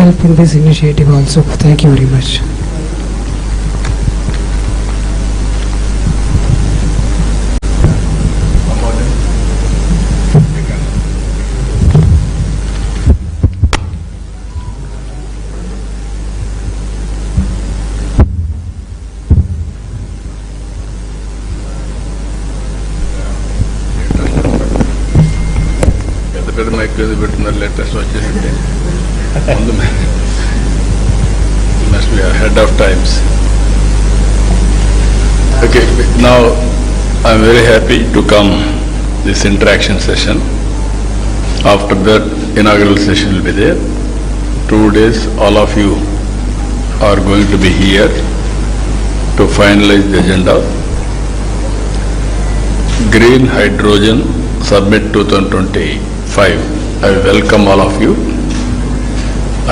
help in this initiative also. Thank you very much. Latest వచ్చేసింది must be ahead of times. Okay, now I'm very happy to come this interaction session. After that, inaugural session will be there. 2 days, all of you are going to be here to finalize the agenda. Green Hydrogen Summit 2025. I welcome all of you.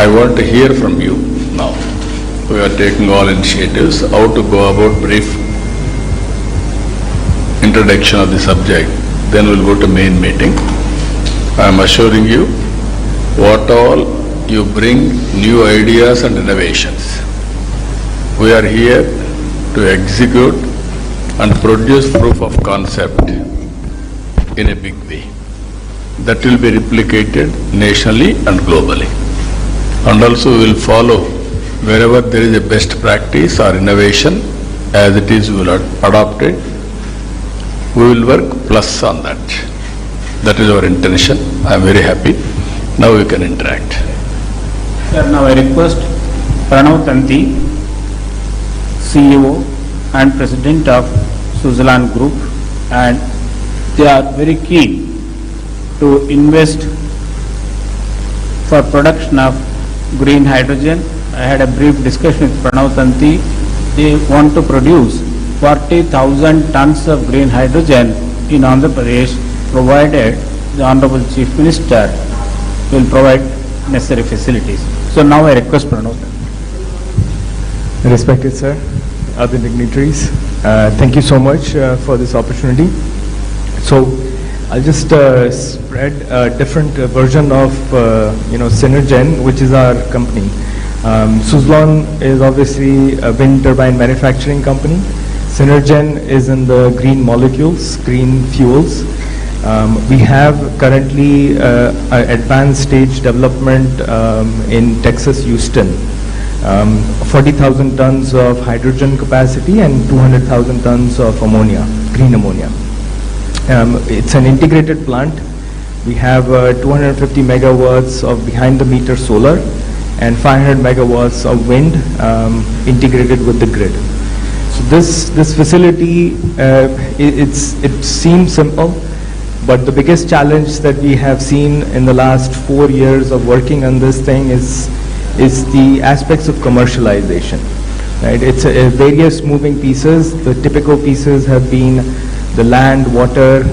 I want to hear from you now. We are taking all initiatives, how to go about brief introduction of the subject. Then we'll go to main meeting. I am assuring you, what all you bring new ideas and innovations. We are here to execute and produce proof of concept in a big way. That will be replicated nationally and globally. And also we will follow wherever there is a best practice or innovation, as it is we will adopt it. We will work plus on that. That is our intention. I am very happy. Now we can interact. Sir, now I request Pranav Tanti, CEO and President of Switzerland Group, and they are very keen to invest for production of green hydrogen. I had a brief discussion with Pranav Tanti. They want to produce 40,000 tons of green hydrogen in Andhra Pradesh, provided the Honorable Chief Minister will provide necessary facilities. So now I request Pranav Tanti. Respected sir, other dignitaries, thank you so much for this opportunity. So I'll just spread a different version of Synergen, which is our company. Suzlon is obviously a wind turbine manufacturing company. Synergen is in the green molecules, green fuels. We have currently advanced stage development in Texas, Houston. 40,000 tons of hydrogen capacity and 200,000 tons of ammonia, green ammonia. It's an integrated plant. We have 250 megawatts of behind the meter solar and 500 megawatts of wind integrated with the grid. So this facility, it seems simple, but the biggest challenge that we have seen in the last 4 years of working on this thing is the aspects of commercialization. Right? It's various moving pieces. The typical pieces have been the land, water,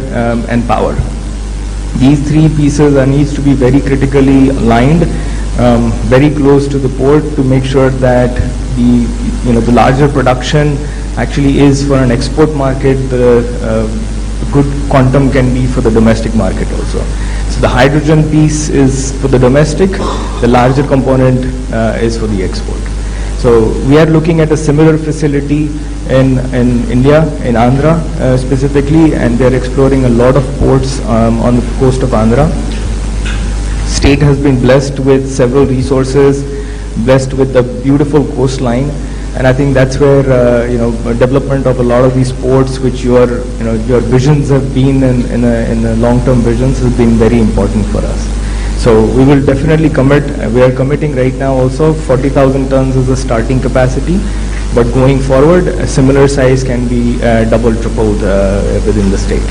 and power. These 3 pieces needs to be very critically aligned, very close to the port, to make sure that the larger production actually is for an export market. The good quantum can be for the domestic market also. So the hydrogen piece is for the domestic, the larger component is for the export. So we are looking at a similar facility in India, in Andhra specifically, and they're exploring a lot of ports on the coast of Andhra. State has been blessed with several resources, blessed with a beautiful coastline, and I think that's where development of a lot of these ports, which your visions have been in a long-term visions, has been very important for us. So we will definitely commit. We are committing right now also 40,000 tons is the starting capacity, but going forward a similar size can be double, tripled within the state.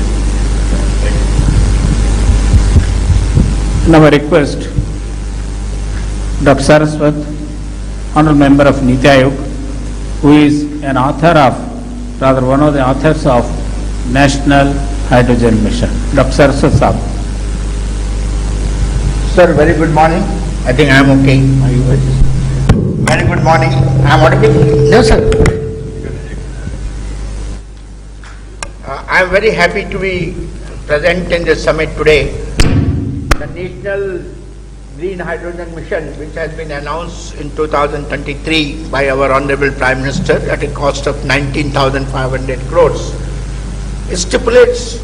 Now I request Dr. Saraswat, Honorable Member of Niti Aayog, who is an author of, rather one of the authors of National Hydrogen Mission. Dr. Saraswat Saab. Sir, very good morning. I think I am okay. Are you okay? Very good morning. I am audible? No, sir. I am very happy to be present in this summit today. The National green hydrogen mission, which has been announced in 2023 by our Honorable Prime Minister at a cost of 19,500 crores, it stipulates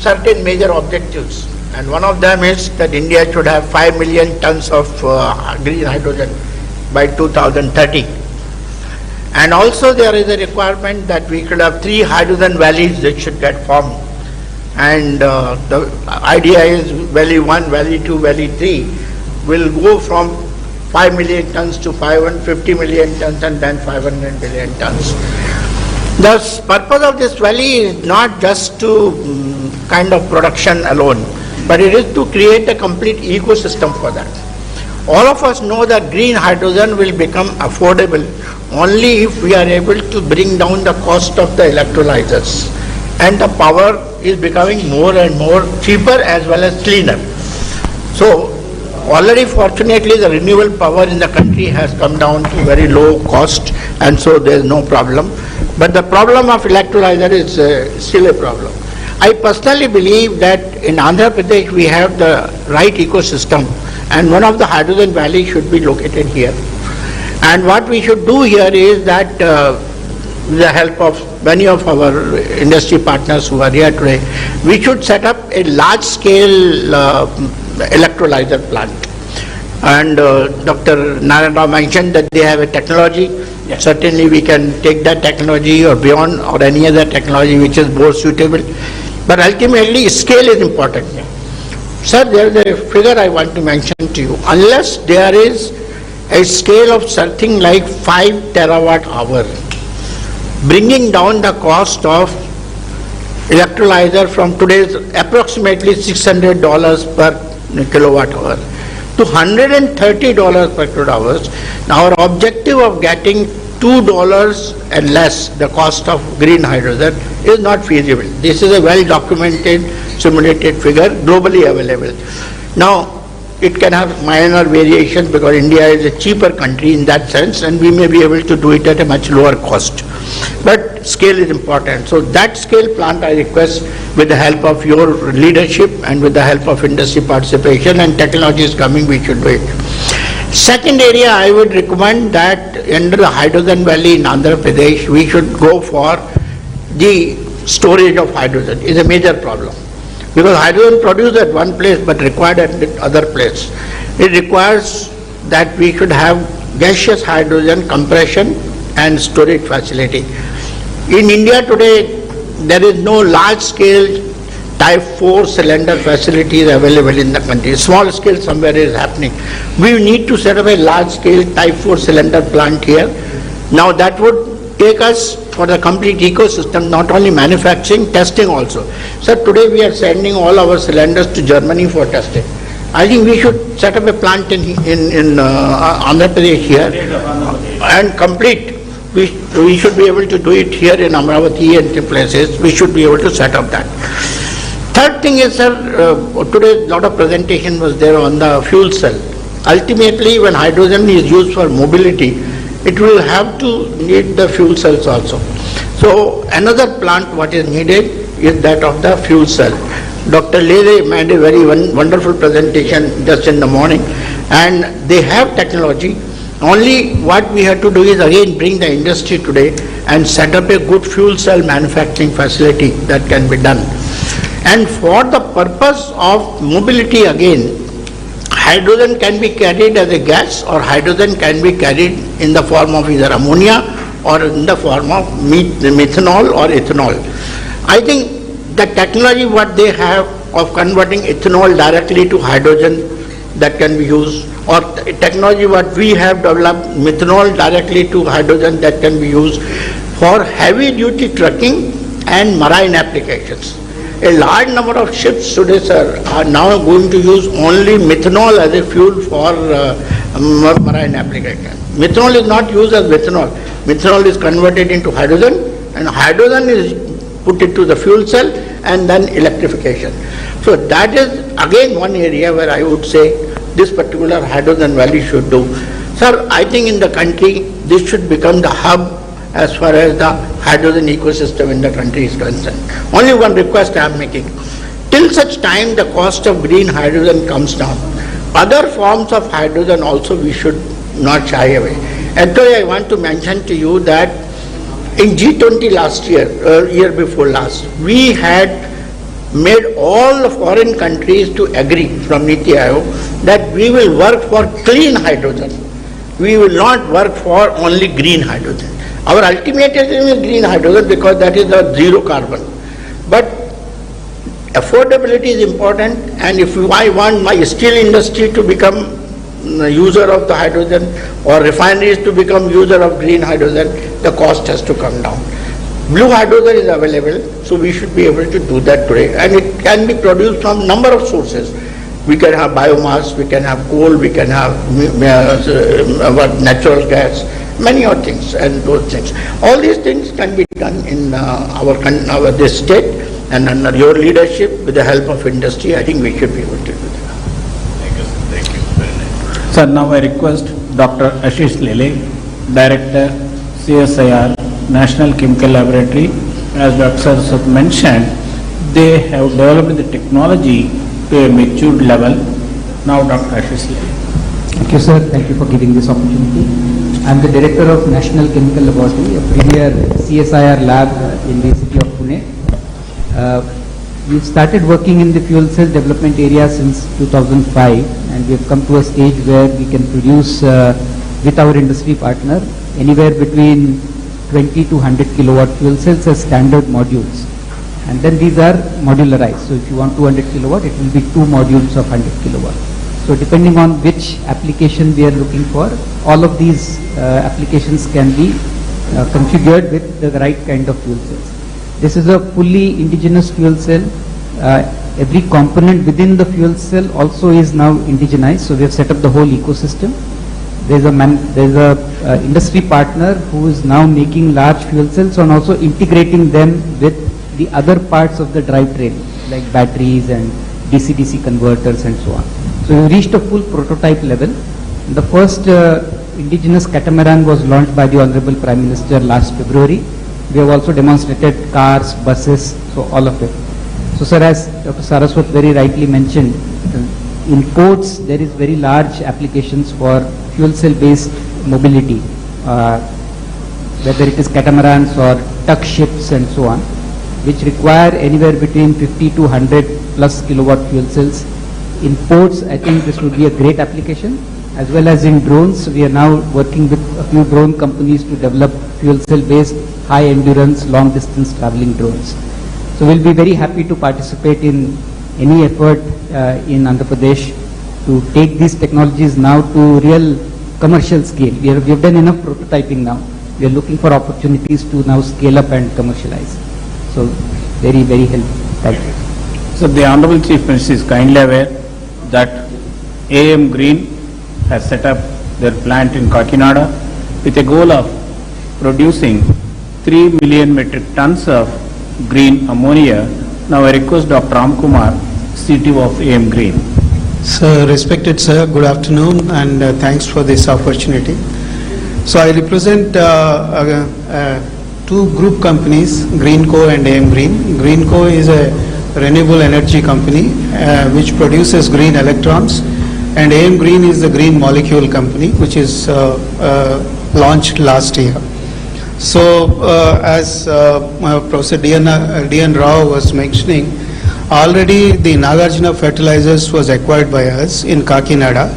certain major objectives. And one of them is that India should have 5 million tons of green hydrogen by 2030. And also there is a requirement that we should have 3 hydrogen valleys that should get formed. And the idea is Valley 1, Valley 2, Valley 3 will go from 5 million tons to 550 million tons and then 500 million tons. The purpose of this valley is not just to kind of production alone, but it is to create a complete ecosystem for that. All of us know that green hydrogen will become affordable only if we are able to bring down the cost of the electrolyzers. And the power is becoming more and more cheaper as well as cleaner. So already fortunately the renewable power in the country has come down to very low cost, and so there is no problem. But the problem of electrolyzer is still a problem. I personally believe that in Andhra Pradesh we have the right ecosystem, and one of the hydrogen valleys should be located here. And what we should do here is that with the help of many of our industry partners who are here today, we should set up a large-scale electrolyzer plant. And Dr. Narendra mentioned that they have a technology. Yes. Certainly we can take that technology or beyond, or any other technology which is more suitable. But ultimately scale is important. Yeah. Sir, there is a figure I want to mention to you. Unless there is a scale of something like 5 terawatt hour, bringing down the cost of electrolyzer from today's approximately $600 per kilowatt hour to $130 per kilowatt hour. Now our objective of getting $2 and less the cost of green hydrogen is not feasible. This is a well documented simulated figure globally available. Now it can have minor variations because India is a cheaper country in that sense, and we may be able to do it at a much lower cost. But scale is important. So that scale plant I request, with the help of your leadership and with the help of industry participation and technology is coming, we should do it. Second area I would recommend that under the hydrogen valley in Andhra Pradesh, we should go for the storage of hydrogen. Is a major problem. Because hydrogen produced at one place but required at the other place. It requires that we should have gaseous hydrogen compression and storage facility. In India today, there is no large scale type 4 cylinder facilities available in the country. Small scale somewhere is happening. We need to set up a large scale type 4 cylinder plant here. Now that would take us for the complete ecosystem, not only manufacturing, testing also. So today we are sending all our cylinders to Germany for testing. I think we should set up a plant in Andhra Pradesh here and complete. We should be able to do it here in Amaravathi and places. We should be able to set up that. Third thing is, sir, today a lot of presentation was there on the fuel cell. Ultimately, when hydrogen is used for mobility, it will have to need the fuel cells also. So another plant what is needed is that of the fuel cell. Dr. Lele made a very wonderful presentation just in the morning, and they have technology. Only what we have to do is again bring the industry today and set up a good fuel cell manufacturing facility that can be done. And for the purpose of mobility again, hydrogen can be carried as a gas, or hydrogen can be carried in the form of either ammonia or in the form of methanol or ethanol. I think the technology what they have of converting ethanol directly to hydrogen that can be used, or technology what we have developed, methanol directly to hydrogen that can be used for heavy duty trucking and marine applications. A large number of ships today, sir, are now going to use only methanol as a fuel for marine application. Methanol is not used as methanol. Methanol is converted into hydrogen, and hydrogen is put into the fuel cell and then electrification. So that is again one area where I would say this particular hydrogen valley should do. Sir, I think in the country this should become the hub as far as the hydrogen ecosystem in the country is concerned. Only one request I am making. Till such time the cost of green hydrogen comes down, other forms of hydrogen also we should not shy away. Actually, I want to mention to you that in G20 last year, year before last, we had made all the foreign countries to agree from Niti Aayog that we will work for clean hydrogen. We will not work for only green hydrogen. Our ultimate aim is green hydrogen because that is the zero carbon. But affordability is important, and if I want my steel industry to become user of the hydrogen or refineries to become user of green hydrogen, the cost has to come down. Blue hydrogen is available, so we should be able to do that today, and it can be produced from number of sources. We can have biomass, we can have coal, we can have natural gas, many other things and those things. All these things can be done in this state, and under your leadership, with the help of industry, I think we should be able to do that. Thank you very much. Sir, now I request Dr. Ashish Lele, Director, CSIR, National Chemical Laboratory. As Dr. Saraswat mentioned, they have developed the technology to a matured level. Now Dr. Ashish Lele. Thank you, sir. Thank you for giving this opportunity. I am the Director of National Chemical Laboratory, a premier CSIR lab in the city of Pune. We've started working in the fuel cell development area since 2005, and we have come to a stage where we can produce with our industry partner anywhere between 20 to 100 kilowatt fuel cells as standard modules. And then these are modularized. So if you want 200 kilowatt, it will be 2 modules of 100 kilowatt. So depending on which application we are looking for, all of these applications can be configured with the right kind of fuel cells. This is a fully indigenous fuel cell. Every component within the fuel cell also is now indigenized. So we have set up the whole ecosystem. There's a industry partner who is now making large fuel cells and also integrating them with the other parts of the drivetrain, like batteries and DC-DC converters and so on. So we reached a full prototype level. The first indigenous catamaran was launched by the Honorable Prime Minister last February. We have also demonstrated cars, buses, so all of it. So sir, as Dr. Saraswat very rightly mentioned, in ports there is very large applications for fuel cell based mobility, whether it is catamarans or tug ships and so on, which require anywhere between 50 to 100 plus kilowatt fuel cells. In ports, I think this would be a great application, as well as in drones. We are now working with a few drone companies to develop fuel cell based high endurance, long distance traveling drones. So we'll be very happy to participate in any effort in Andhra Pradesh to take these technologies now to real commercial scale. We have done enough prototyping now. We are looking for opportunities to now scale up and commercialize. So very, very helpful. Thank you. So the Honorable Chief Minister is kindly aware that AM Green has set up their plant in Kakinada with a goal of producing 3 million metric tons of green ammonia. Now I request Dr. Ramkumar, CTO of AM Green. Sir, respected sir, good afternoon, and thanks for this opportunity. So I represent two group companies, Greenco and AM Green. Greenco is a renewable energy company which produces green electrons, and AM Green is the green molecule company which is launched last year. So as Professor D.N. Rao was mentioning, already the Nagarjuna fertilizers was acquired by us in Kakinada,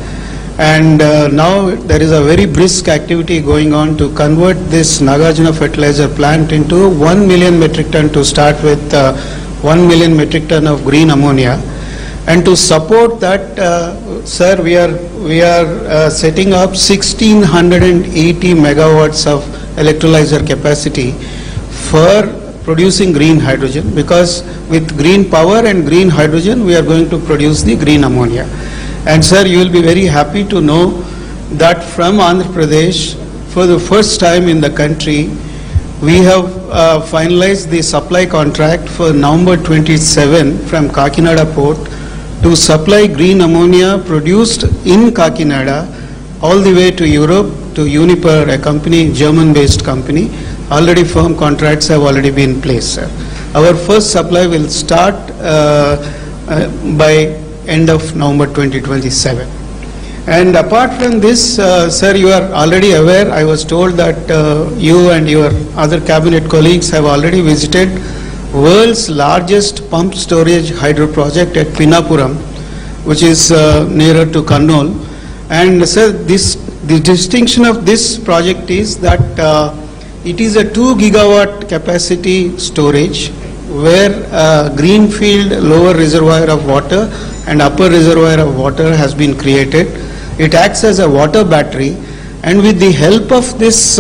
and now there is a very brisk activity going on to convert this Nagarjuna fertilizer plant into 1 million metric ton to start with, 1 million metric ton of green ammonia. And to support that, sir, we are setting up 1680 megawatts of electrolyzer capacity for producing green hydrogen, because with green power and green hydrogen we are going to produce the green ammonia. And sir, you will be very happy to know that from Andhra Pradesh, for the first time in the country, we have finalized the supply contract for November 27 from Kakinada port to supply green ammonia produced in Kakinada all the way to Europe to Uniper, a company, German-based company. Already firm contracts have already been placed, sir. Our first supply will start by end of November 2027. And apart from this, sir, you are already aware, I was told that you and your other cabinet colleagues have already visited world's largest pump storage hydro project at Pinnapuram, which is nearer to Kannur. And sir, the distinction of this project is that it is a 2 gigawatt capacity storage where greenfield lower reservoir of water and upper reservoir of water has been created. It acts as a water battery, and with the help of this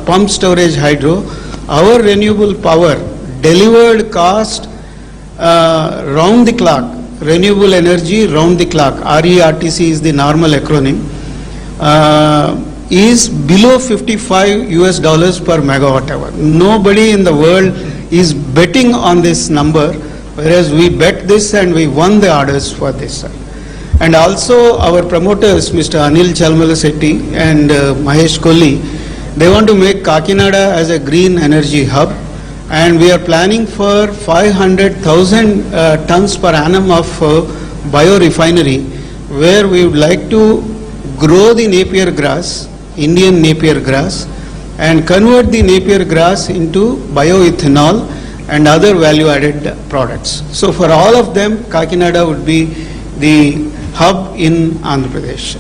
pump storage hydro, our renewable power delivered cost round the clock, renewable energy round the clock, RERTC is the normal acronym, is below $55 per megawatt hour. Nobody in the world is betting on this number, whereas we bet this and we won the orders for this. And also our promoters, Mr. Anil Chalmalasetti and Mahesh Kolli, they want to make Kakinada as a green energy hub, and we are planning for 500,000 tons per annum of biorefinery, where we would like to grow the Napier grass, Indian Napier grass, and convert the Napier grass into bioethanol and other value-added products. So for all of them, Kakinada would be the hub in Andhra Pradesh.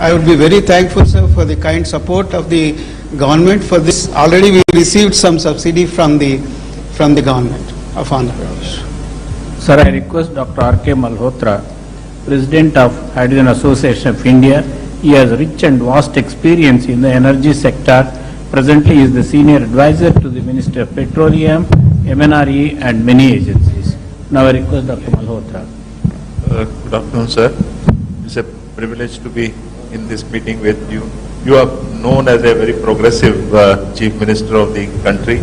I would be very thankful, sir, for the kind support of the government for this. Already we received some subsidy from the government of Andhra Pradesh. Sir, I request Dr. R.K. Malhotra, President of Hydrogen Association of India. He has rich and vast experience in the energy sector. Presently, he is the senior advisor to the Minister of Petroleum, MNRE, and many agencies. Now I request Dr. Malhotra. Good afternoon, sir. It's a privilege to be in this meeting with you. You are known as a very progressive Chief Minister of the country.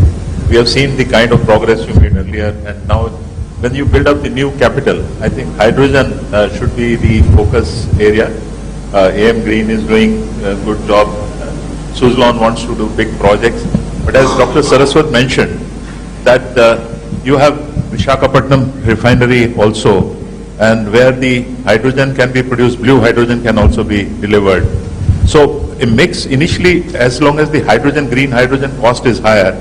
We have seen the kind of progress you made earlier, and now when you build up the new capital, I think hydrogen should be the focus area. AM Green is doing a good job. Suzlon wants to do big projects. But as Dr. Saraswat mentioned, that you have Visakhapatnam refinery also, and where the hydrogen can be produced, blue hydrogen can also be delivered. So a mix initially, as long as the hydrogen, green hydrogen cost is higher,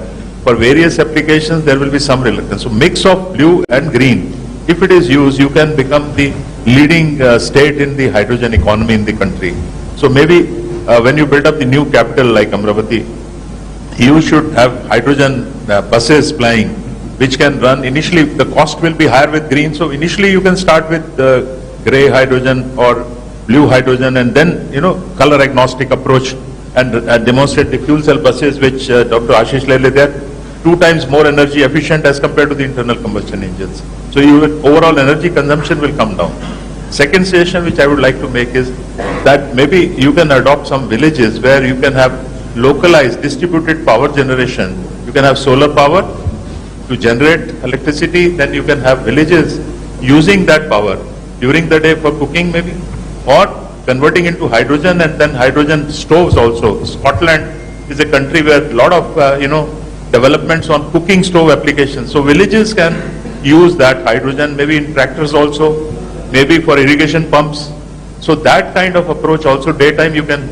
for various applications there will be some reluctance. So mix of blue and green, if it is used, you can become the leading state in the hydrogen economy in the country. So maybe when you build up the new capital like Amaravathi, you should have hydrogen buses plying, which can run. Initially the cost will be higher with green, so initially you can start with grey hydrogen or blue hydrogen, and then color agnostic approach and demonstrate the fuel cell buses, which Dr. Ashish Lele, they are 2 times more energy efficient as compared to the internal combustion engines. So overall energy consumption will come down. Second suggestion which I would like to make is that maybe you can adopt some villages where you can have localized distributed power generation. You can have solar power to generate electricity, then you can have villages using that power during the day for cooking maybe, or converting into hydrogen, and then hydrogen stoves also. Scotland is a country where a lot of developments on cooking stove applications. So villages can use that hydrogen, maybe in tractors also, maybe for irrigation pumps. So that kind of approach also, daytime you can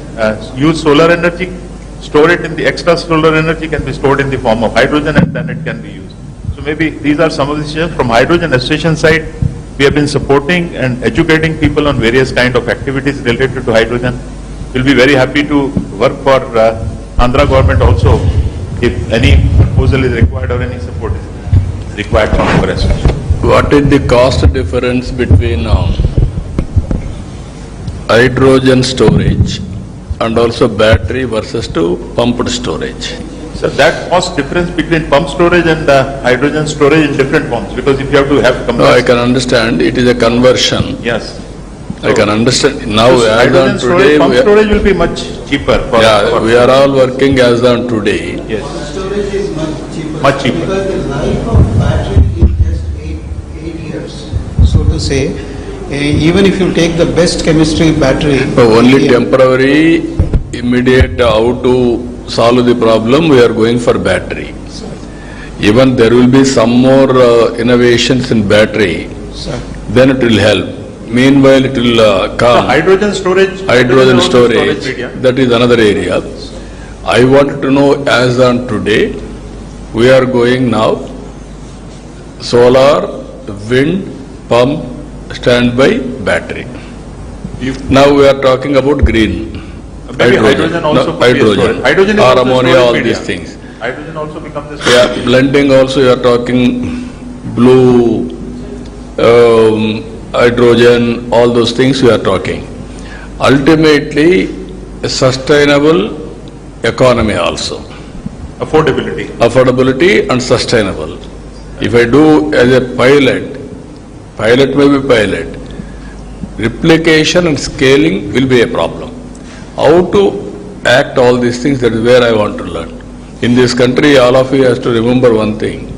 use solar energy, store it in the extra solar energy can be stored in the form of hydrogen, and then it can be used. So maybe these are some of the suggestions. From hydrogen association side, we have been supporting and educating people on various kind of activities related to hydrogen. We'll be very happy to work for Andhra government also if any proposal is required or any support is required from our association. What is the cost difference between hydrogen storage and also battery versus to pumped storage? So that cost difference between pump storage and hydrogen storage in different forms, because if you have to have No, I can understand. It is a conversion. Yes. I can understand. Now, as on today, pump storage will be much cheaper. We are all working as on today. Yes. Storage is much cheaper. Much cheaper. Because the life of battery is just 8 years, so to say. Even if you take the best chemistry battery. Only temporary, immediate, how to solve the problem, we are going for battery. Even there will be some more innovations in battery, then it will help. Meanwhile, it will The come. hydrogen storage. Hydrogen storage, media. that is another area. I wanted to know, as on today, we are going now, solar, wind, pump, standby, battery. Now we are talking about green. Maybe hydrogen also No, could be a hydrogen, storage. Hydrogen is or also a ammonia, storage all media. these things. Hydrogen also becomes a Yeah, storage. blending also, you are talking blue, hydrogen, all those things you are talking. Ultimately, a sustainable economy also. Affordability. Affordability and sustainable. If I do as a pilot may be pilot, replication and scaling will be a problem. How to act all these things, that is where I want to learn. In this country, all of you has to remember one thing.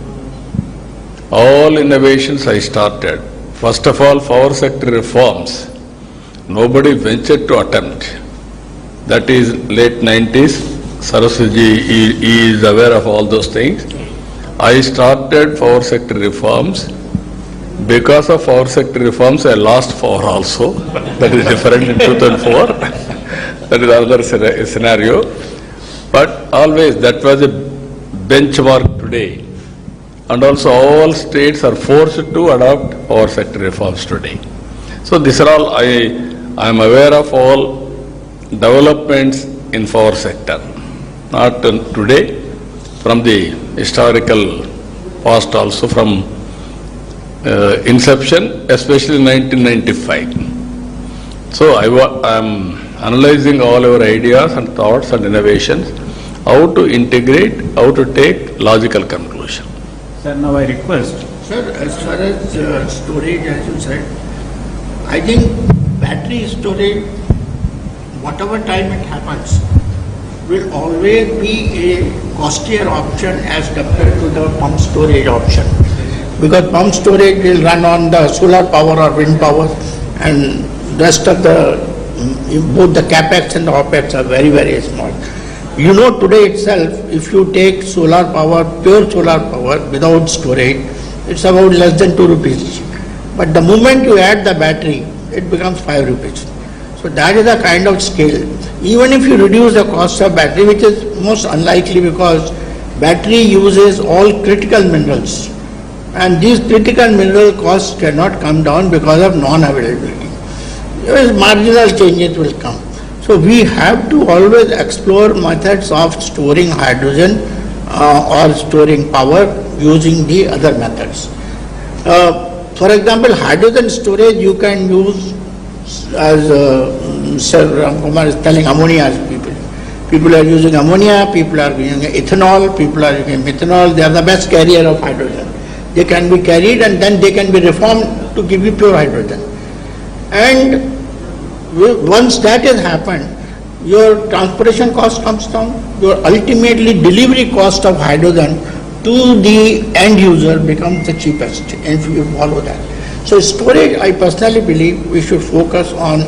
All innovations I started, first of all, power sector reforms, nobody ventured to attempt. That is late 90s, Saraswati is aware of all those things. I started power sector reforms. Because of power sector reforms, I lost power also. That is different in 2004. That is another scenario. But always that was a benchmark today. And also all states are forced to adopt power sector reforms today. So these are all, I am aware of all developments in power sector. Not today, from the historical past also, from inception, especially 1995. So I am analyzing all our ideas and thoughts and innovations, how to integrate, how to take logical conclusion. Sir, now I request. Sir, as far as storage, as you said, I think battery storage, whatever time it happens, will always be a costlier option as compared to the pump storage option. Because pump storage will run on the solar power or wind power, and rest of the, both the capex and the opex are very, very small. You know, today itself, if you take solar power, pure solar power without storage, it's about less than 2 rupees. But the moment you add the battery, it becomes 5 rupees. So that is the kind of scale. Even if you reduce the cost of battery, which is most unlikely because battery uses all critical minerals, and these critical mineral costs cannot come down because of non-availability. Marginal changes will come. So we have to always explore methods of storing hydrogen or storing power using the other methods. For example, hydrogen storage you can use, as Sir Ramkumar is telling, ammonia. People are using ammonia, people are using ethanol, people are using methanol. They are the best carrier of hydrogen. They can be carried and then they can be reformed to give you pure hydrogen. And once that has happened, your transportation cost comes down, your ultimately delivery cost of hydrogen to the end user becomes the cheapest, if you follow that. So storage, I personally believe we should focus on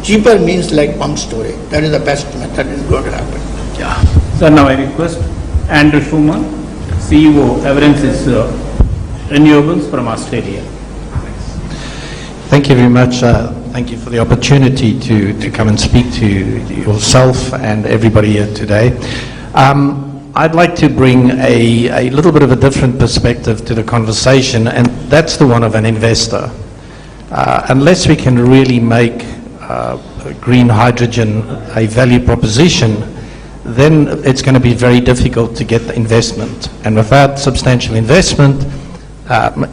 cheaper means like pump storage. That is the best method is going to happen. Yeah. Sir, now I request Andrew Schumann, CEO, Everensis Renewables from Australia. Thank you very much. Thank you for the opportunity to come and speak to yourself and everybody here today. I'd like to bring a little bit of a different perspective to the conversation, and that's the one of an investor. Unless we can really make green hydrogen a value proposition, then it's going to be very difficult to get the investment. And without substantial investment,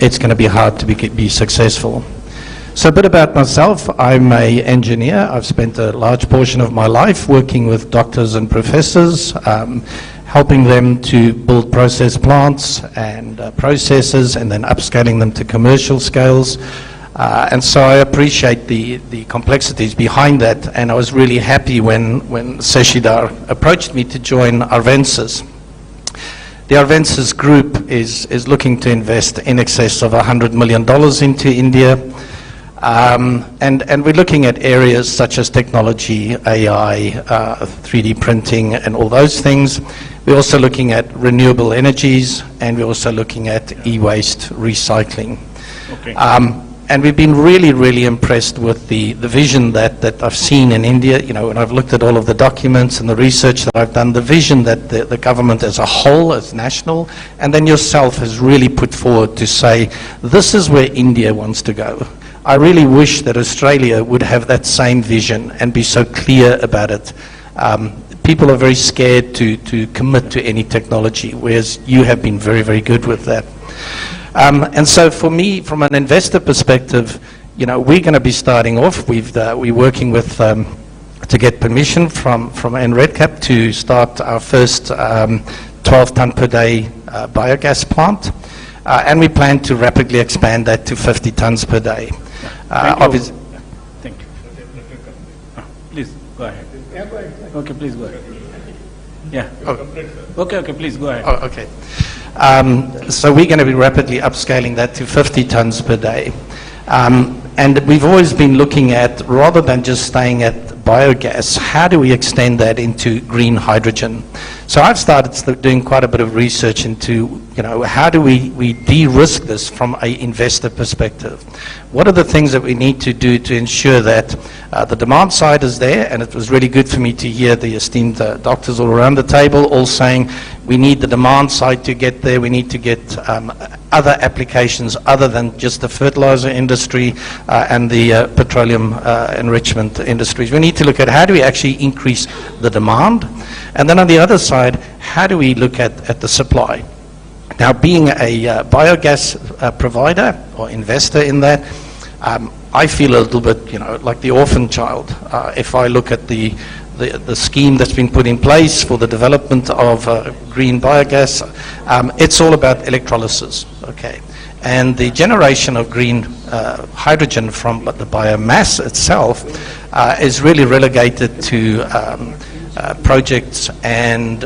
it's going to be hard to be successful. So a bit about myself. I'm an engineer. I've spent a large portion of my life working with doctors and professors, helping them to build process plants and processes and then upscaling them to commercial scales. And so I appreciate the complexities behind that, and I was really happy when Seshidhar approached me to join Arvensis. The Arvensis group is looking to invest in excess of $100 million into India. And we're looking at areas such as technology, AI, 3D printing, and all those things. We're also looking at renewable energies, and we're also looking at e-waste recycling. Okay. And we've been really, really impressed with the vision that I've seen in India. You know, when I've looked at all of the documents and the research that I've done, the vision that the government as a whole, as national, and then yourself has really put forward to say, this is where India wants to go. I really wish that Australia would have that same vision and be so clear about it. People are very scared to commit to any technology, whereas you have been very, very good with that. And so for me, from an investor perspective, you know, we're going to be starting off. We're working with to get permission from NREDCap to start our first 12 ton per day biogas plant, and we plan to rapidly expand that to 50 tons per day. Thank you. Please go ahead. Yeah, go ahead. Okay, please go ahead. Yeah. Okay, please go ahead. Oh, okay. So we're going to be rapidly upscaling that to 50 tons per day. And we've always been looking at, rather than just staying at biogas, how do we extend that into green hydrogen? So I've started doing quite a bit of research into, you know, how do we de-risk this from an investor perspective? What are the things that we need to do to ensure that the demand side is there? And it was really good for me to hear the esteemed doctors all around the table all saying we need the demand side to get there. We need to get other applications other than just the fertilizer industry and the petroleum enrichment industries. We need to look at how do we actually increase the demand, and then on the other side, how do we look at the supply? Now, being a biogas provider or investor in that, I feel a little bit, you know, like the orphan child. If I look at the scheme that's been put in place for the development of green biogas, it's all about electrolysis, okay? And the generation of green hydrogen from the biomass itself is really relegated to projects and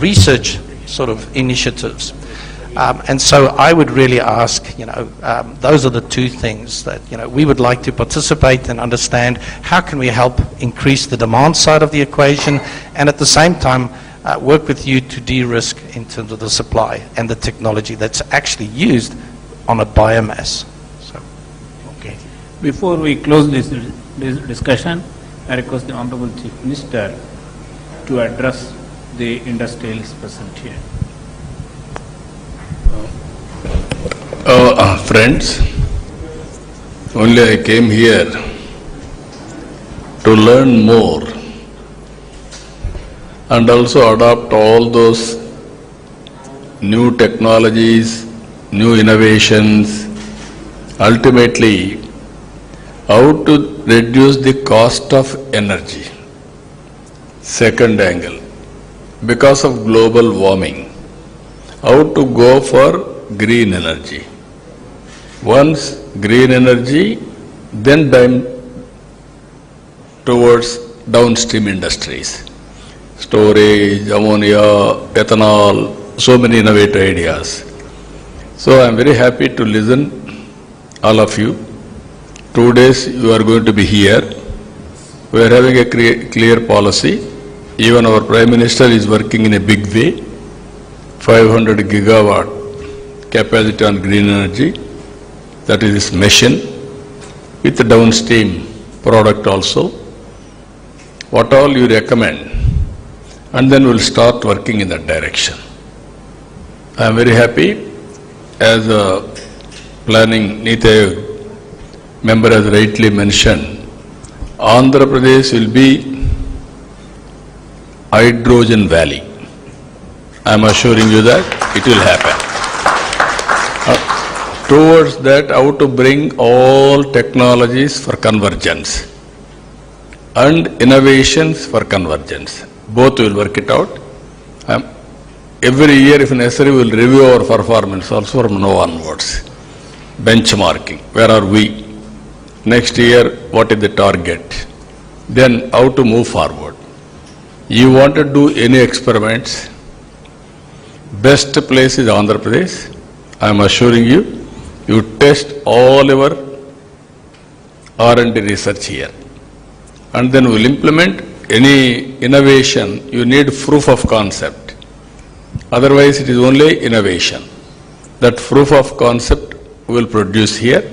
research sort of initiatives. And so I would really ask, you know, those are the two things that, you know, we would like to participate and understand how can we help increase the demand side of the equation, and at the same time work with you to de-risk in terms of the supply and the technology that's actually used on a biomass. So. Okay. Before we close this discussion, I request the Honorable Chief Minister to address the industrialists present here. Friends, only I came here to learn more and also adopt all those new technologies, new innovations, ultimately how to reduce the cost of energy. Second angle, because of global warming, how to go for green energy. Once green energy, then towards downstream industries. Storage, ammonia, ethanol, so many innovative ideas. So I am very happy to listen all of you. 2 days you are going to be here. We are having a clear policy. Even our Prime Minister is working in a big way. 500 gigawatt capacity on green energy. That is his mission, with the downstream product also. What all you recommend, and then we'll start working in that direction. I am very happy, as a planning Niti Aayog member has rightly mentioned, Andhra Pradesh will be Hydrogen Valley. I am assuring you that it will happen. Towards that, how to bring all technologies for convergence and innovations for convergence. Both will work it out. Every year, if necessary, we will review our performance also from now onwards. Benchmarking, where are we? Next year, what is the target? Then how to move forward. You want to do any experiments, best place is Andhra Pradesh. I am assuring you, you test all your R&D research here. And then we'll implement any innovation. You need proof of concept. Otherwise, it is only innovation. That proof of concept we will produce here.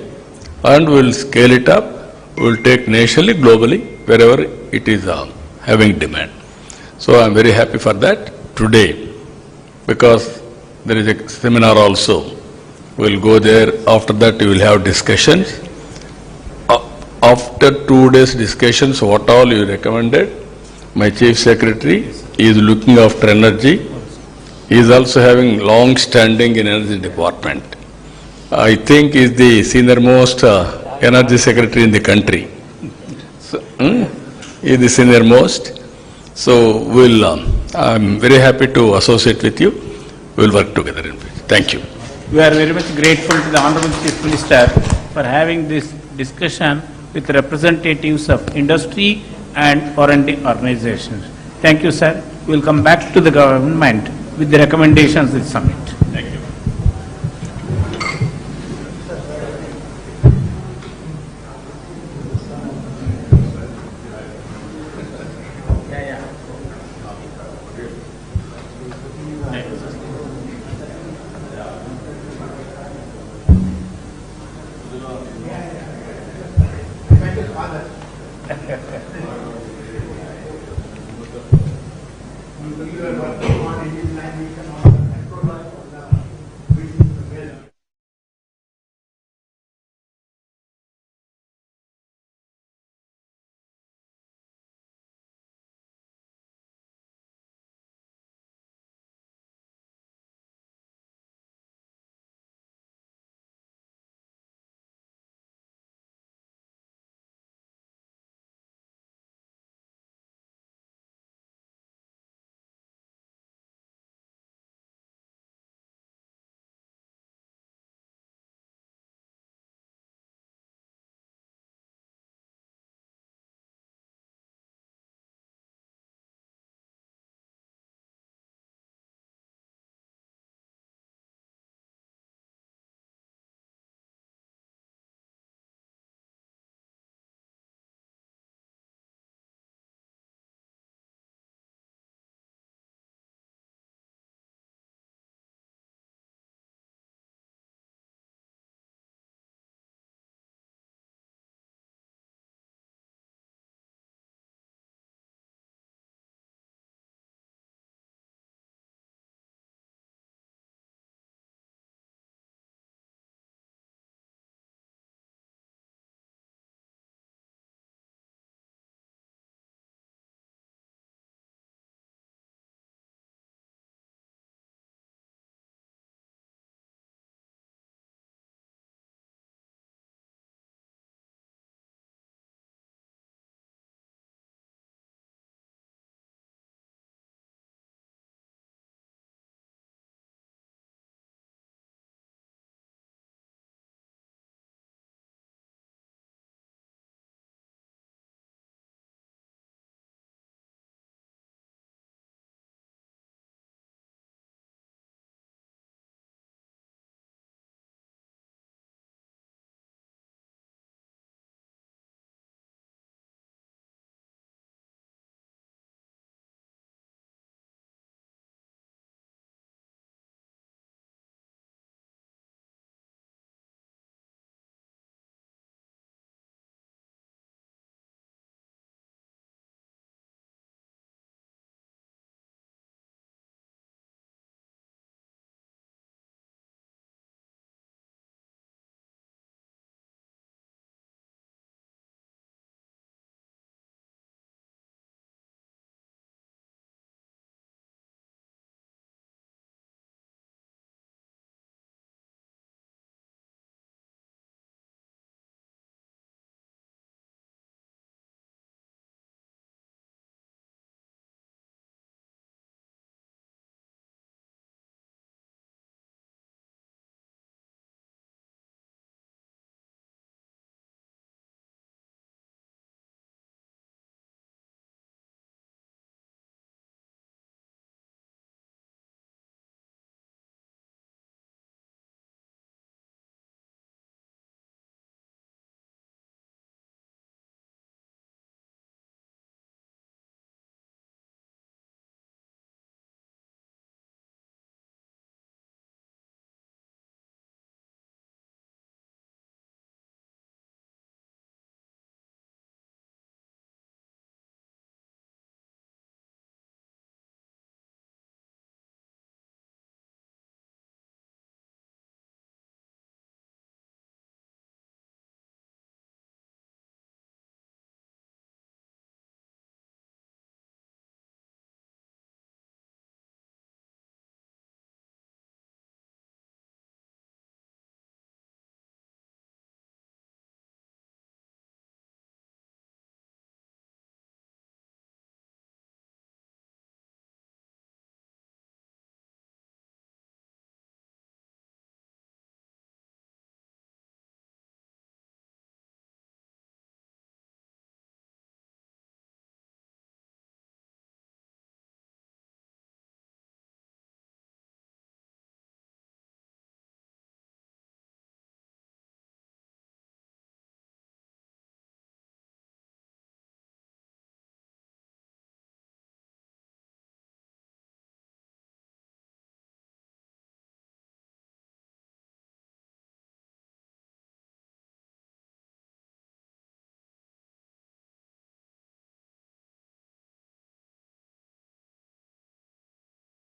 and we'll scale it up. We'll take nationally, globally, wherever it is having demand. So I'm very happy for that today, because there is a seminar also. We'll go there. After that, we will have discussions. After 2 days discussions, what all you recommended, my chief secretary is looking after energy. He is also having long standing in energy department. I think he is the senior most energy secretary in the country. So, he is the senior most. So I'm very happy to associate with you. We'll work together. Thank you. We are very much grateful to the Honorable Chief Minister for having this discussion with representatives of industry and R&D organizations. Thank you, sir. We will come back to the government with the recommendations of the summit. Thank you.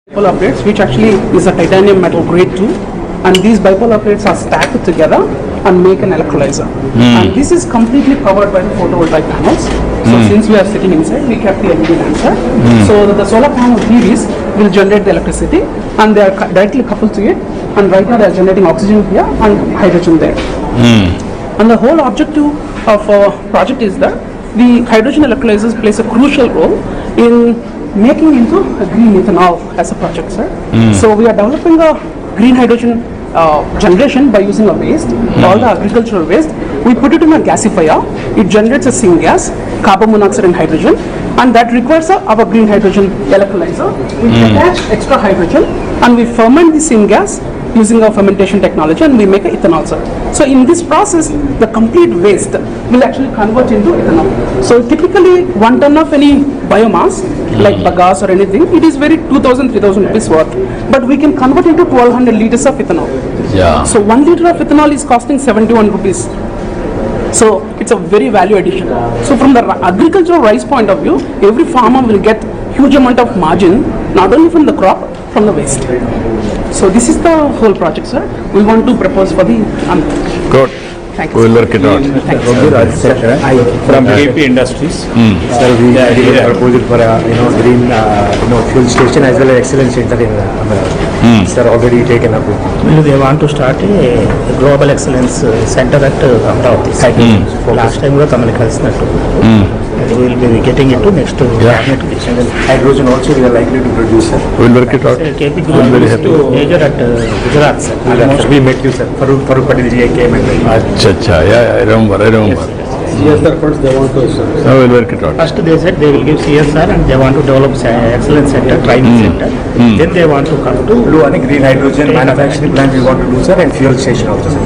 bipolar plates, which actually is a titanium metal grade 2, and these bipolar plates are stacked together and make an electrolyzer. And this is completely covered by the photovoltaic panels. So since we are sitting inside, we kept the LED lamps there. So that the solar panel PVs will generate the electricity, and they are directly coupled to it. And right now they are generating oxygen here and hydrogen there. And the whole objective of our project is that the hydrogen electrolyzers plays a crucial role in making into a green ethanol as a project, sir. So we are developing a green hydrogen generation by using a waste, all the agricultural waste. We put it in a gasifier. It generates a syngas, carbon monoxide and hydrogen, and that requires our green hydrogen electrolyzer. We attach extra hydrogen and we ferment the syngas using our fermentation technology, and we make a ethanol, sir. So in this process, the complete waste will actually convert into ethanol. So typically 1 ton of any biomass, like bagasse or anything, it is very 2,000, 3,000 rupees worth. But we can convert into 1,200 liters of ethanol. Yeah. So 1 liter of ethanol is costing 71 rupees. So it's a very value addition. So from the agricultural rice point of view, every farmer will get huge amount of margin, not only from the crop, from the waste. So this is the whole project, sir. We want to propose for the Good. Thank you. We will work it out. From AP Industries. Sir, we did a proposal for a green fuel station as well as excellence center in Amaravathi. Sir, already taken up. They want to start a global excellence center at Amaravathi. Last time we were coming we will be getting it to next cabinet. Hydrogen also we are likely to produce, sir. We will work it out. KP Group is to major at Gujarat, sir. We met you, sir. Farooq Patil ji came and Yeah, I remember. CSR first they want to. Now we will work it out. First they said they will give CSR and they want to develop excellence center, training center. Then they want to come to do a green hydrogen manufacturing plant we want to do, sir, and fuel station also, sir.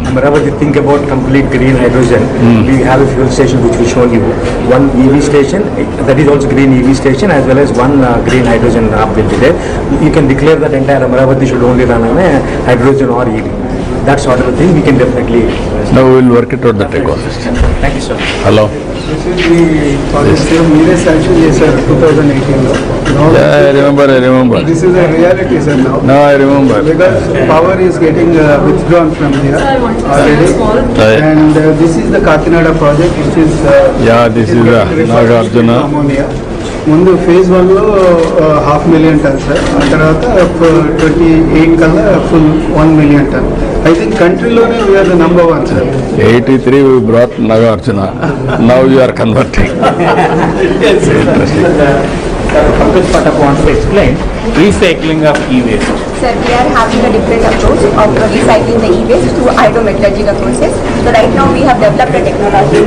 Amaravathi, think about complete green hydrogen. We have a fuel station which we shown you. One EV station, that is also green EV station, as well as one green hydrogen hub will be there. You can declare that entire Amaravathi should only run on a hydrogen or EV. That sort of a thing we can definitely. Now we will work it out, the ecosystem. Thank you, sir. Hello. This is the policy Meere sanction is 2018. Yeah, I remember. This is a reality, sir, now. Now I remember. Because power is getting withdrawn from here already. Right. And this is the Kakinada project, which is this is Nagarjuna. ammonia. ముందు phase 1 లో 500,000 tons, sir. ఆ తర్వాత 28 కల్లా full 1 million ton. I think countryలోనే we are the number 1, sir. 83 we brought Nagarjuna. Now you are converting. Interesting. Pankaj Pathak wants to explain recycling of e-waste. Sir, we are having a different approach of recycling the e-waste through hydrometallurgical process. So right now we have developed a technology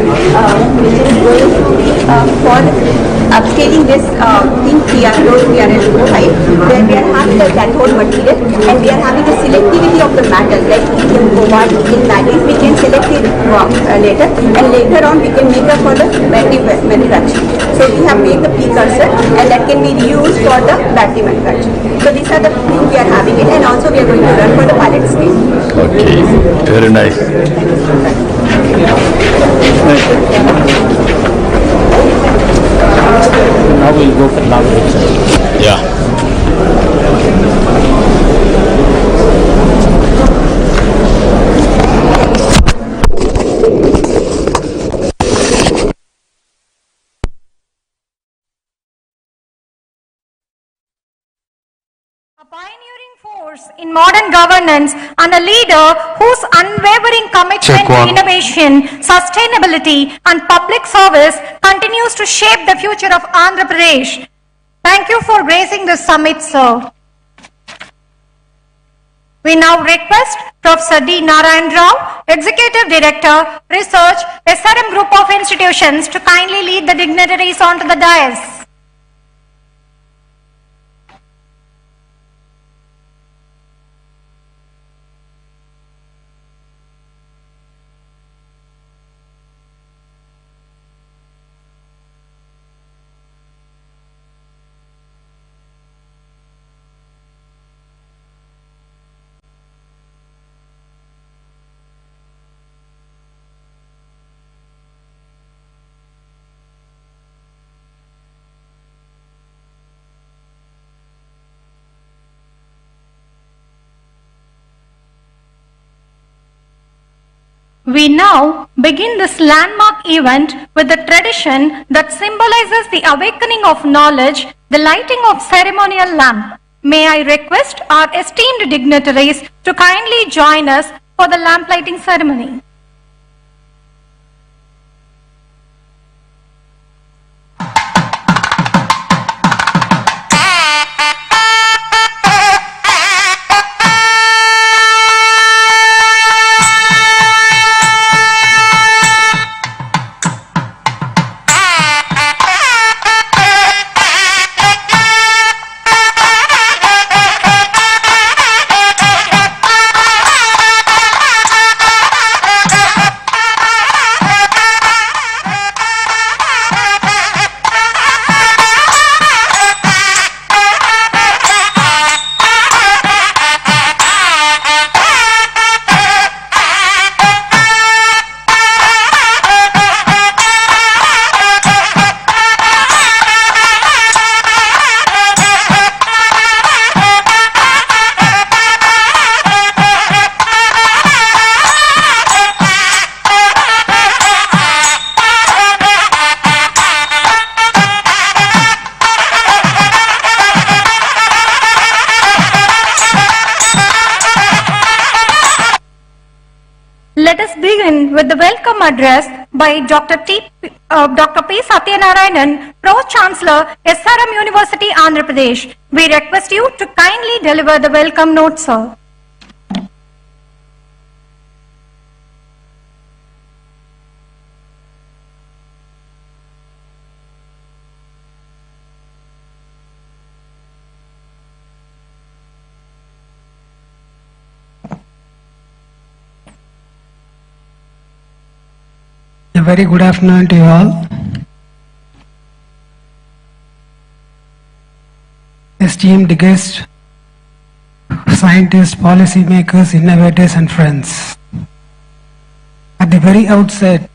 which is going to be for upscaling this in TRL 5, where we are having the cathode material and we are having the selectivity of the metal like lithium, cobalt, nickel, manganese. We can select it later, and later on we can make up for the battery manufacturing. So we have made the precursor and that can be reused for the battery manufacturing. So these are the things we are having it, and also we are going to run for the pilot scale. Okay, very nice. Now we'll go for now. Yeah. A pioneering force in modern governance and a leader whose unwavering commitment to innovation, sustainability and public service continues to shape the future of Andhra Pradesh. Thank you for gracing this summit, sir. We now request Professor D. Narayan Rao, Executive Director, Research, SRM Group of Institutions, to kindly lead the dignitaries onto the dais. We now begin this landmark event with the tradition that symbolizes the awakening of knowledge, the lighting of ceremonial lamp. May I request our esteemed dignitaries to kindly join us for the lamp lighting ceremony. Let us begin with the welcome address by Dr. P. Satyanarayanan, Pro-Chancellor, SRM University, Andhra Pradesh. We request you to kindly deliver the welcome note, sir. A very good afternoon to you all. Esteemed guests, scientists, policymakers, innovators and friends. At the very outset,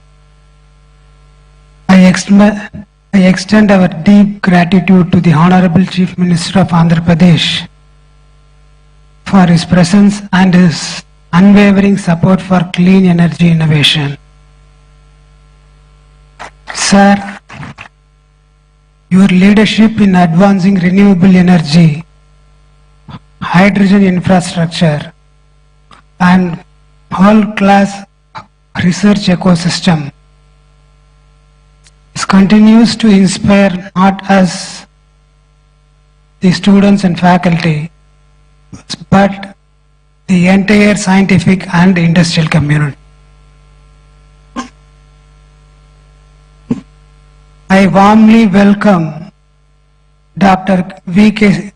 I extend our deep gratitude to the Honorable Chief Minister of Andhra Pradesh for his presence and his unwavering support for clean energy innovation. Sir, your leadership in advancing renewable energy, hydrogen infrastructure, and world-class research ecosystem continues to inspire not us, the students and faculty, but the entire scientific and industrial community. I warmly welcome Dr. V.K.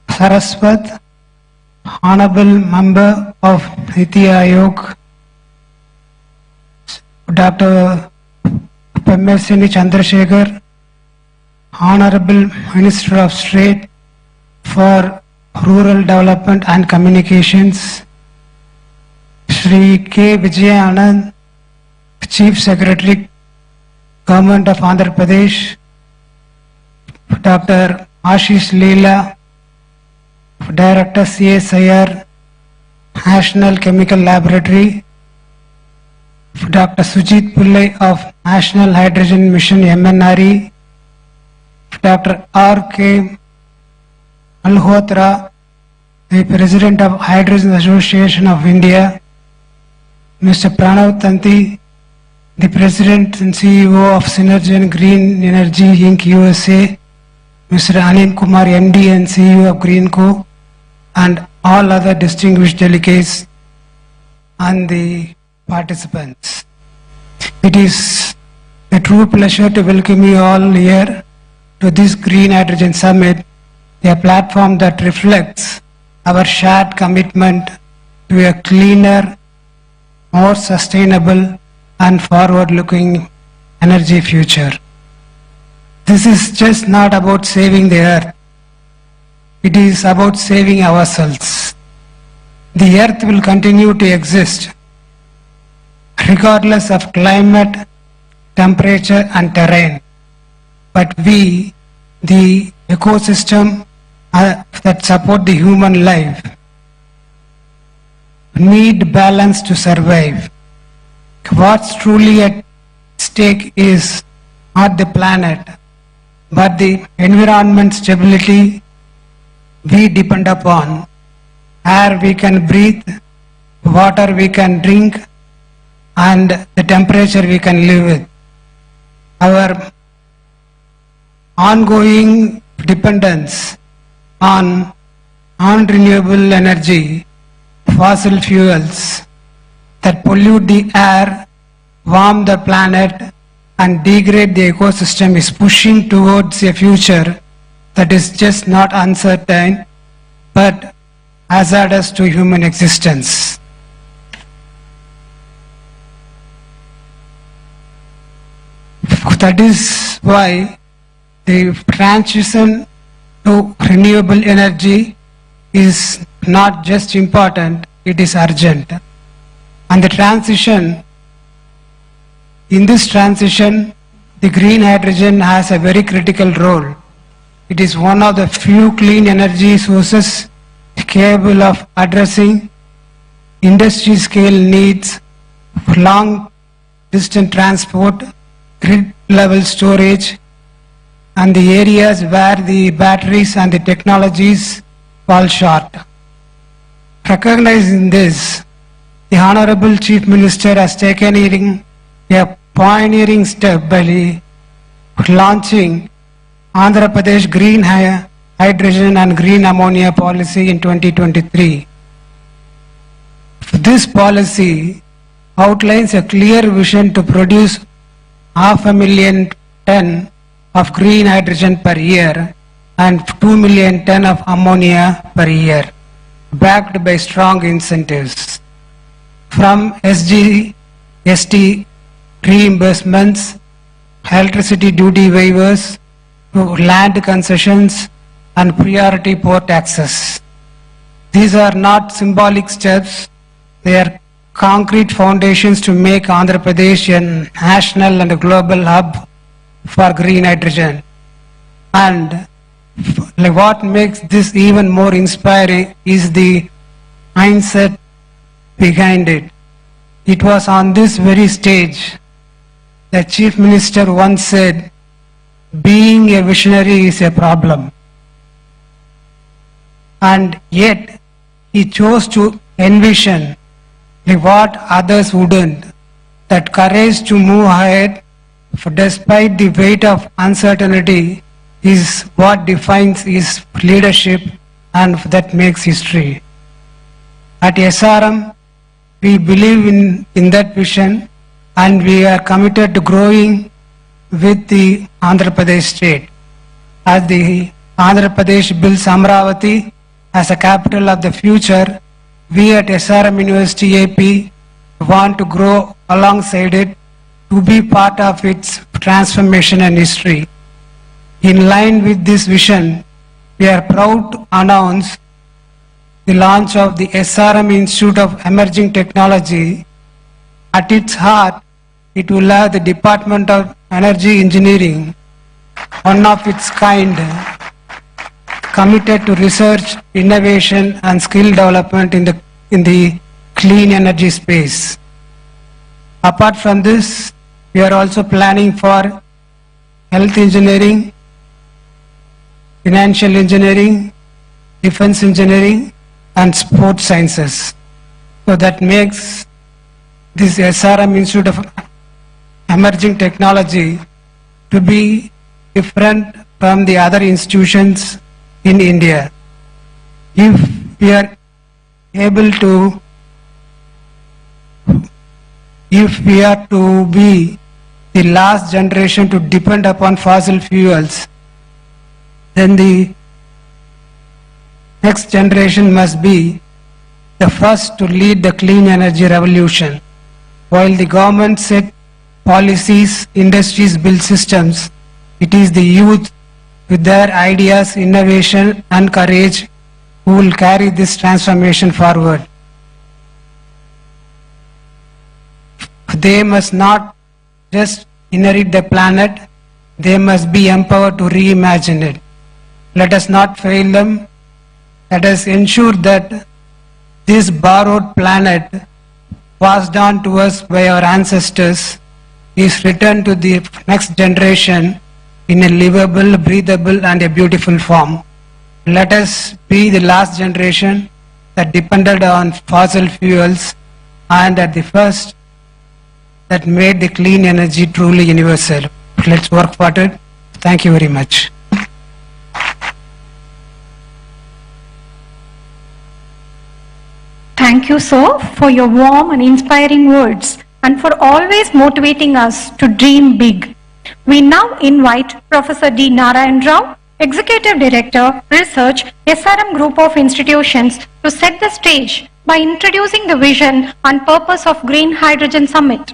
Saraswat, Honorable Member of Niti Aayog, Dr. Pemesini Chandrasekhar, Honorable Minister of State for Rural Development and Communications, Shri K. Vijay Anand, Chief Secretary, Government of Andhra Pradesh, Dr. Ashish Leela, Director CSIR, National Chemical Laboratory, Dr. Sujit Pillai of National Hydrogen Mission MNRE, Dr. R.K. Malhotra, the President of Hydrogen Association of India, Mr. Pranav Tanti, the President and CEO of Synergen Green Energy Inc. USA, Mr. Anil Kumar, MD and CEO of GreenCo, and all other distinguished delegates and the participants. It is a true pleasure to welcome you all here to this Green Hydrogen Summit, a platform that reflects our shared commitment to a cleaner, more sustainable and forward-looking energy future. This is just not about saving the earth. It is about saving ourselves. The earth will continue to exist regardless of climate, temperature and terrain. But we, the ecosystem that support the human life, need balance to survive. what's truly at stake is not the planet, but the environment stability we depend upon. Air we can breathe, water we can drink, and the temperature we can live with. Our ongoing dependence on non-renewable energy, fossil fuels that pollute the air, warm the planet, and degrade the ecosystem is pushing towards a future that is just not uncertain, but hazardous to human existence. That is why the transition to renewable energy is not just important, it is urgent. And the transition, in this transition, the green hydrogen has a very critical role. It is one of the few clean energy sources capable of addressing industry scale needs for long distance transport, grid level storage, and the areas where the batteries and the technologies fall short. Recognizing this, the Honorable Chief Minister has taken a pioneering step by launching Andhra Pradesh Green Hydrogen and Green Ammonia Policy in 2023. This policy outlines a clear vision to produce 500,000 tons of green hydrogen per year and 2 million tons of ammonia per year, backed by strong incentives. From SGST reimbursements, electricity duty waivers, to land concessions and priority port access. These are not symbolic steps, they are concrete foundations to make Andhra Pradesh a national and a global hub for green hydrogen. And what makes this even more inspiring is the mindset behind it. It was on this very stage that Chief Minister once said, being a visionary is a problem. And yet, he chose to envision what others wouldn't, that courage to move ahead despite the weight of uncertainty is what defines his leadership and that makes history. At SRM, we believe in that vision and we are committed to growing with the Andhra Pradesh state. As the Andhra Pradesh builds Amaravathi as a capital of the future, we at SRM University AP want to grow alongside it to be part of its transformation and history. In line with this vision, we are proud to announce the launch of the SRM Institute of Emerging Technology. At its heart, it will have the Department of Energy Engineering, one of its kind, committed to research, innovation and skill development in the clean energy space. Apart from this, we are also planning for health engineering, financial engineering, defense engineering and sports sciences. So that makes this SRM Institute of Emerging Technology to be different from the other institutions in India. If we are able to, if we are to be the last generation to depend upon fossil fuels, then the next generation must be the first to lead the clean energy revolution. While the government set policies, industries build systems, it is the youth with their ideas, innovation and courage who will carry this transformation forward. They must not just inherit the planet, they must be empowered to reimagine it. Let us not fail them. Let us ensure that this borrowed planet passed on to us by our ancestors is returned to the next generation in a livable, breathable and a beautiful form. Let us be the last generation that depended on fossil fuels and at the first that made the clean energy truly universal. Let's work for it. Thank you very much. Thank you, sir, for your warm and inspiring words and for always motivating us to dream big. We now invite Professor D. Narayan Rao, Executive Director, Research, SRM Group of Institutions, to set the stage by introducing the vision and purpose of Green Hydrogen Summit.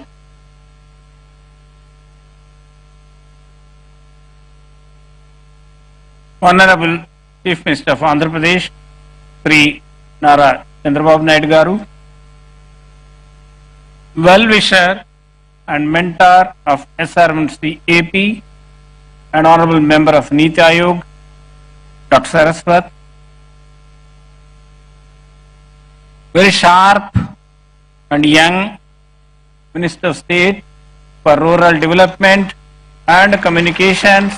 Honorable Chief Minister of Andhra Pradesh, Sri Nara Chandrababu Naidu Garu, well-wisher and mentor of SRMC AP, and Honorable Member of Niti Ayog, Dr. Saraswat, very sharp and young Minister of State for Rural Development and Communications,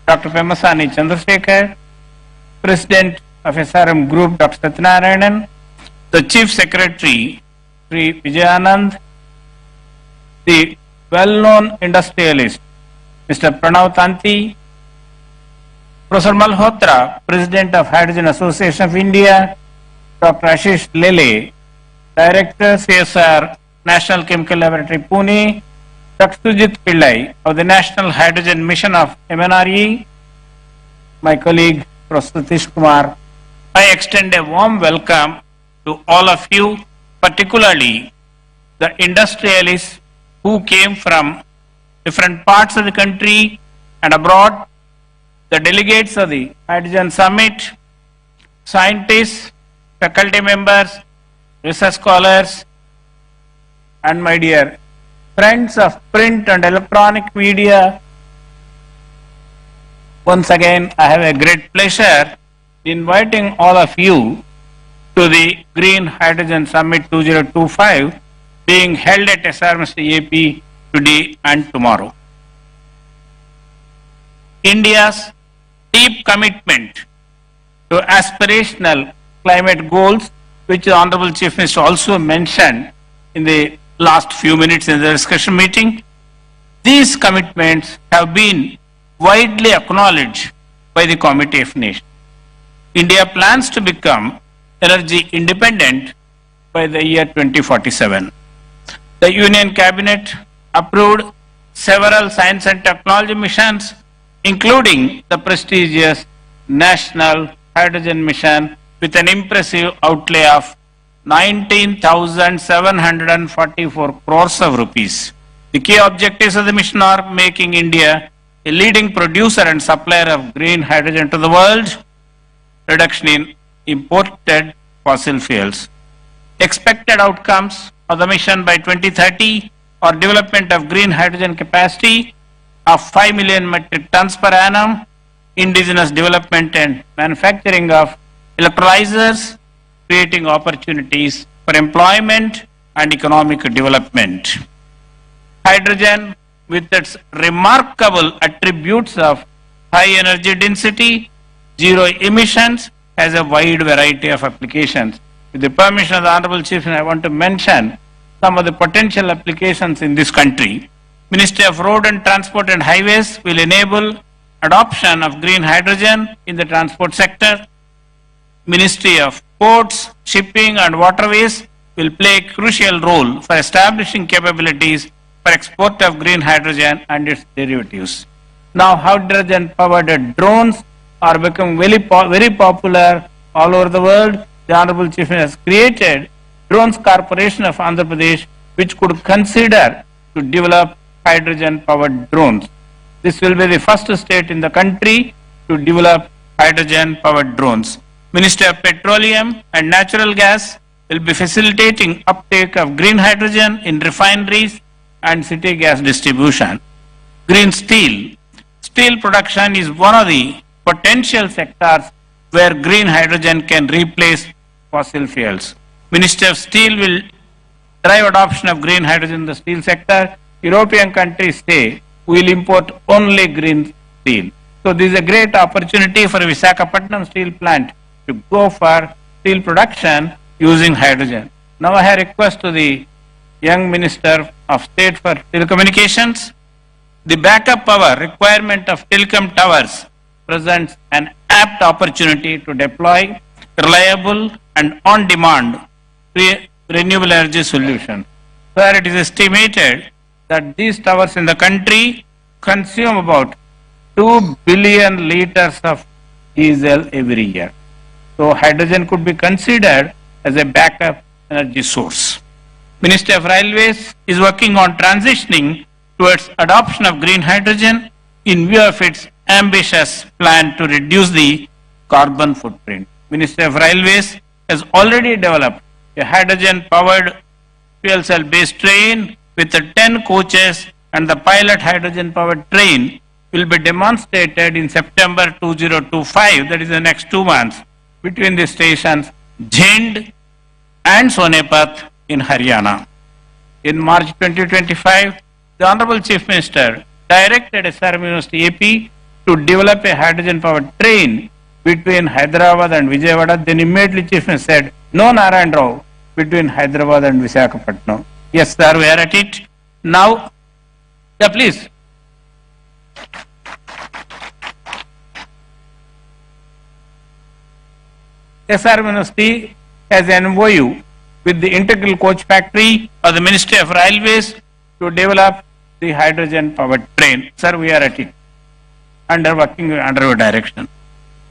Dr. Pemasani Chandrasekhar, President of SRM Group, Dr. Satyanarayanan, the Chief Secretary, Sri Vijayanand, the well-known industrialist, Mr. Pranav Tanti, Professor Malhotra, President of Hyderogen Association of India, Dr. Ashish Lele, Director, CSR, National Chemical Laboratory, Pune, Dr. Sujit Pillai of the National Hydrogen Mission of MNRE, my colleague, Professor Satish Kumar. I extend a warm welcome to all of you, particularly the industrialists who came from different parts of the country and abroad, the delegates of the Hydrogen Summit, scientists, faculty members, research scholars, and my dear friends of print and electronic media. Once again, I have a great pleasure inviting all of you to the Green Hydrogen Summit 2025 being held at SRMC AP today and tomorrow. India's deep commitment to aspirational climate goals, which the Honorable Chief Minister also mentioned in the last few minutes in the discussion meeting, these commitments have been widely acknowledged by the Committee of Nations. India plans to become energy independent by the year 2047. The Union Cabinet approved several science and technology missions, including the prestigious National Hydrogen Mission with an impressive outlay of 19,744 crores of rupees. The key objectives of the mission are making India a leading producer and supplier of green hydrogen to the world, reduction in imported fossil fuels. Expected outcomes of the mission by 2030 are development of green hydrogen capacity of 5 million metric tons per annum, indigenous development and manufacturing of electrolyzers, creating opportunities for employment and economic development. Hydrogen, with its remarkable attributes of high energy density, zero emissions, has a wide variety of applications. With the permission of the Honorable Chief, I want to mention some of the potential applications in this country. Ministry of Road and Transport and Highways will enable adoption of green hydrogen in the transport sector. Ministry of Ports, Shipping and Waterways will play a crucial role for establishing capabilities for export of green hydrogen and its derivatives. Now, hydrogen-powered drones are becoming very popular all over the world. The Honorable Chief Minister has created Drones Corporation of Andhra Pradesh, which could consider to develop hydrogen-powered drones. This will be the first state in the country to develop hydrogen-powered drones. Ministry of Petroleum and Natural Gas will be facilitating uptake of green hydrogen in refineries and city gas distribution. Green steel. Steel production is one of the potential sectors where green hydrogen can replace fossil fuels. Ministry of Steel will drive adoption of green hydrogen in the steel sector. European countries say we will import only green steel. So this is a great opportunity for Visakhapatnam steel plant to go for steel production using hydrogen. Now I have a request to the young Minister of State for Telecommunications. The backup power requirement of telecom towers presents an apt opportunity to deploy reliable and on-demand renewable energy solution. Where it is estimated that these towers in the country consume about 2 billion liters of diesel every year. So hydrogen could be considered as a backup energy source. Ministry of Railways is working on transitioning towards adoption of green hydrogen in view of its ambitious plan to reduce the carbon footprint. Ministry of Railways has already developed a hydrogen-powered fuel cell-based train with 10 coaches, and the pilot hydrogen-powered train will be demonstrated in September 2025, that is the next 2 months, between the stations Jhind and Sonepat in Haryana. In March 2025, the Honorable Chief Minister directed SRM University AP to develop a hydrogen-powered train between Hyderabad and Vijayawada. Then immediately Chief Minister said, no Narayan Rao between Hyderabad and Visakhapatnam. Yes, sir, we are at it. Now, yeah, please. SRM University has an MOU with the Integral Coach Factory of the Ministry of Railways to develop the hydrogen-powered train. Sir, we are at it, working under your direction.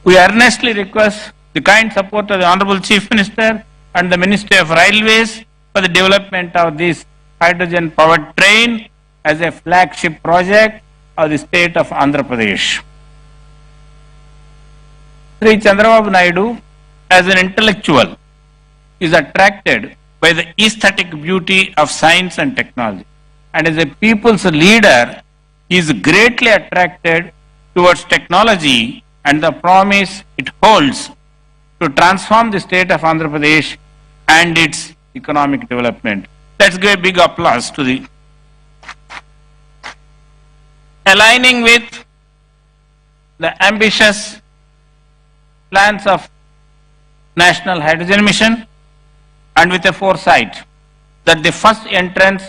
We earnestly request the kind support of the Honorable Chief Minister and the Ministry of Railways for the development of this hydrogen-powered train as a flagship project of the state of Andhra Pradesh. Sri Chandrababu Naidu, as an intellectual, is attracted by the aesthetic beauty of science and technology. And as a people's leader, he is greatly attracted towards technology and the promise it holds to transform the state of Andhra Pradesh and its economic development. Let's give a big applause to the aligning with the ambitious plans of National Hydrogen Mission and with a foresight that the first entrance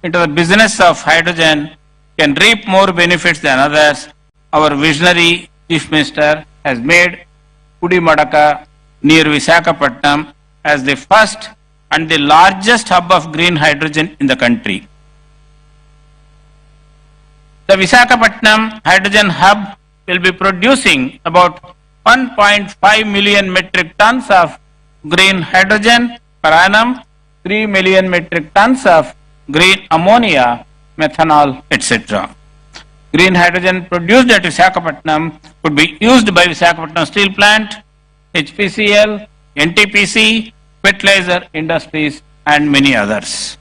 into the business of hydrogen can reap more benefits than others, our visionary Chief Minister has made Pudimadaka near Visakhapatnam as the first and the largest hub of green hydrogen in the country. The Visakhapatnam Hydrogen Hub will be producing about 1.5 million metric tons of green hydrogen per annum, 3 million metric tons of green ammonia, methanol, etc. Green hydrogen produced at Visakhapatnam could be used by Visakhapatnam Steel Plant, HPCL, NTPC, fertilizer industries and many others.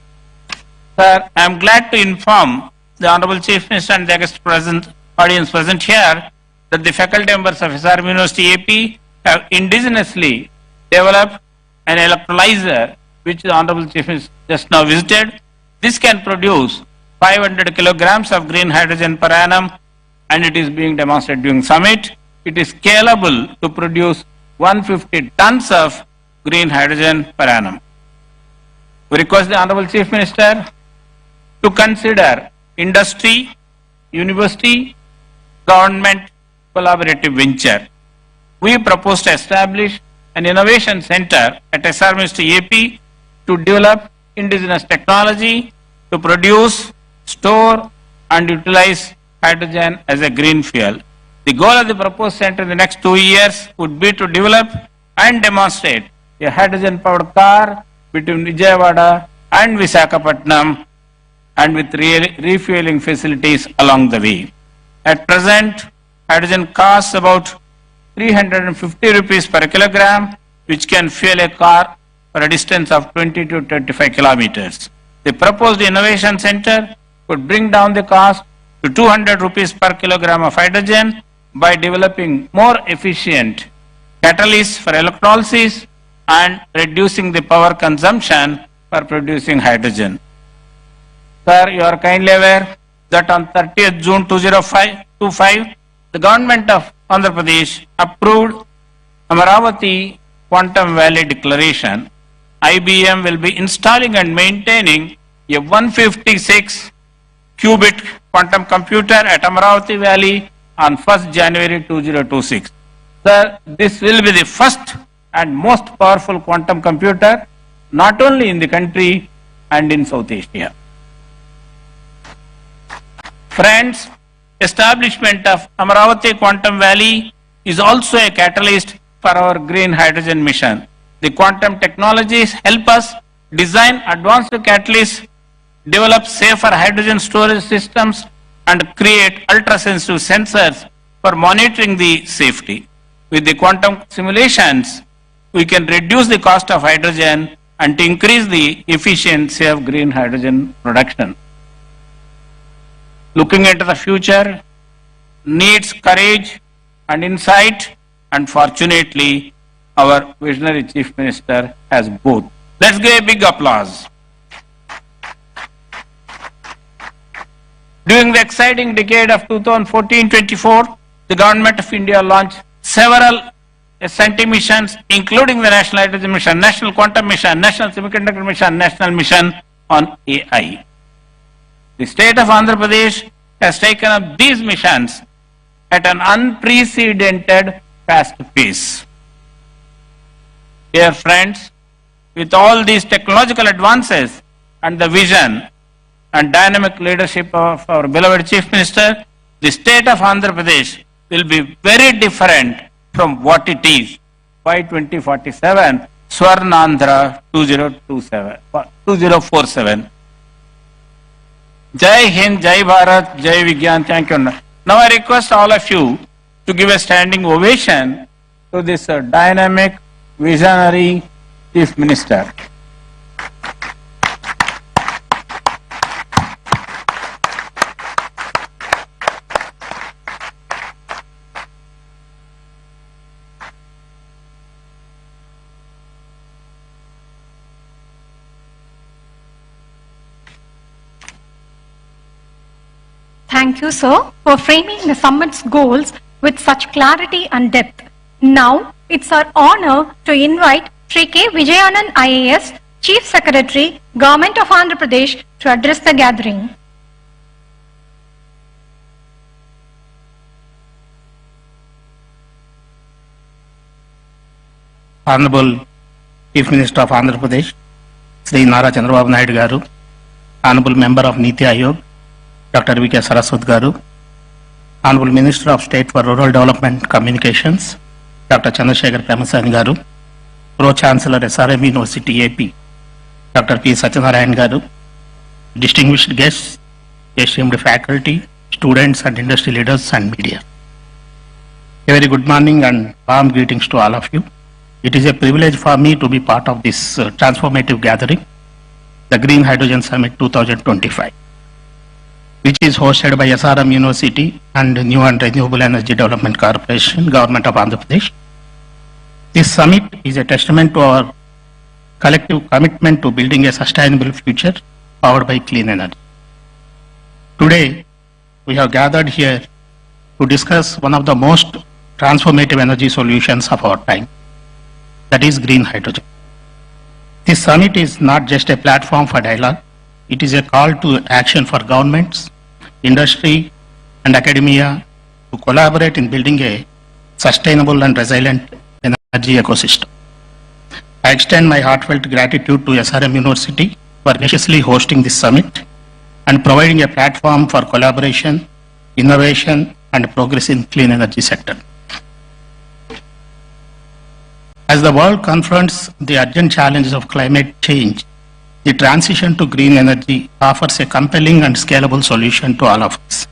Sir, I am glad to inform the Honorable Chief Minister and the audience present here that the faculty members of SRM University AP have indigenously developed an electrolyzer which the Honorable Chief Minister just now visited. This can produce 500 kilograms of green hydrogen per annum, and it is being demonstrated during summit. It is scalable to produce 150 tons of green hydrogen per annum. We request the Honorable Chief Minister to consider industry, university, government collaborative venture. We propose to establish an innovation center at SRM University AP to develop indigenous technology to produce, store and utilize hydrogen as a green fuel. The goal of the proposed center in the next 2 years would be to develop and demonstrate a hydrogen powered car between Vijayawada and Visakhapatnam and with refueling facilities along the way. At present, hydrogen costs about 350 rupees per kilogram, which can fuel a car for a distance of 20 to 25 kilometers. The proposed innovation center could bring down the cost to 200 rupees per kilogram of hydrogen by developing more efficient catalysts for electrolysis and reducing the power consumption for producing hydrogen. Sir, you are kindly aware that on 30th June 2025, the government of Andhra Pradesh approved Amaravathi Quantum Valley Declaration. IBM will be installing and maintaining a 156 qubit quantum computer at Amaravathi Valley on 1st January 2026. Sir, this will be the first and most powerful quantum computer not only in the country and in South Asia. Friends, establishment of Amaravathi Quantum Valley is also a catalyst for our green hydrogen mission. The quantum technologies help us design advanced catalysts, develop safer hydrogen storage systems, and create ultra-sensitive sensors for monitoring the safety. With the quantum simulations, we can reduce the cost of hydrogen and to increase the efficiency of green hydrogen production. Looking into the future needs courage and insight, and fortunately, our visionary Chief Minister has both. Let's give a big applause. During the exciting decade of 2014-24, the Government of India launched several SNT missions, including the National Hydrogen Mission, National Quantum Mission, National Semiconductor Mission, National Mission on AI. The state of Andhra Pradesh has taken up these missions at an unprecedented fast pace. Dear friends, with all these technological advances and the vision and dynamic leadership of our beloved Chief Minister, the state of Andhra Pradesh will be very different from what it is by 2047, Swarnandhra 2047. Jai Hind, Jai Bharat, Jai Vigyan. Thank you. Now I request all of you to give a standing ovation to this dynamic, visionary Chief Minister. Thank you, sir, for framing the summit's goals with such clarity and depth. Now, it's our honor to invite Sri K. Vijayanand IAS, Chief Secretary, Government of Andhra Pradesh, to address the gathering. Honorable Chief Minister of Andhra Pradesh, Sri Nara Chandrababu Naidu Garu, Honorable Member of Niti Aayog, Dr. V.K. Saraswat Garu, Honorable Minister of State for Rural Development Communications, Dr. Chandrasekhar Premasani Garu, Pro-Chancellor SRM University AP, Dr. P. Satyanarayan Garu, distinguished guests, esteemed faculty, students and industry leaders and media. A very good morning and warm greetings to all of you. It is a privilege for me to be part of this transformative gathering, the Green Hydrogen Summit 2025. Which is hosted by SRM University and New and Renewable Energy Development Corporation, Government of Andhra Pradesh. This summit is a testament to our collective commitment to building a sustainable future powered by clean energy. Today, we have gathered here to discuss one of the most transformative energy solutions of our time, that is green hydrogen. This summit is not just a platform for dialogue, it is a call to action for governments, industry and academia to collaborate in building a sustainable and resilient energy ecosystem. I extend my heartfelt gratitude to SRM University for graciously hosting this summit and providing a platform for collaboration, innovation and progress in clean energy sector. As the world confronts the urgent challenges of climate change, the transition to green energy offers a compelling and scalable solution to all of us.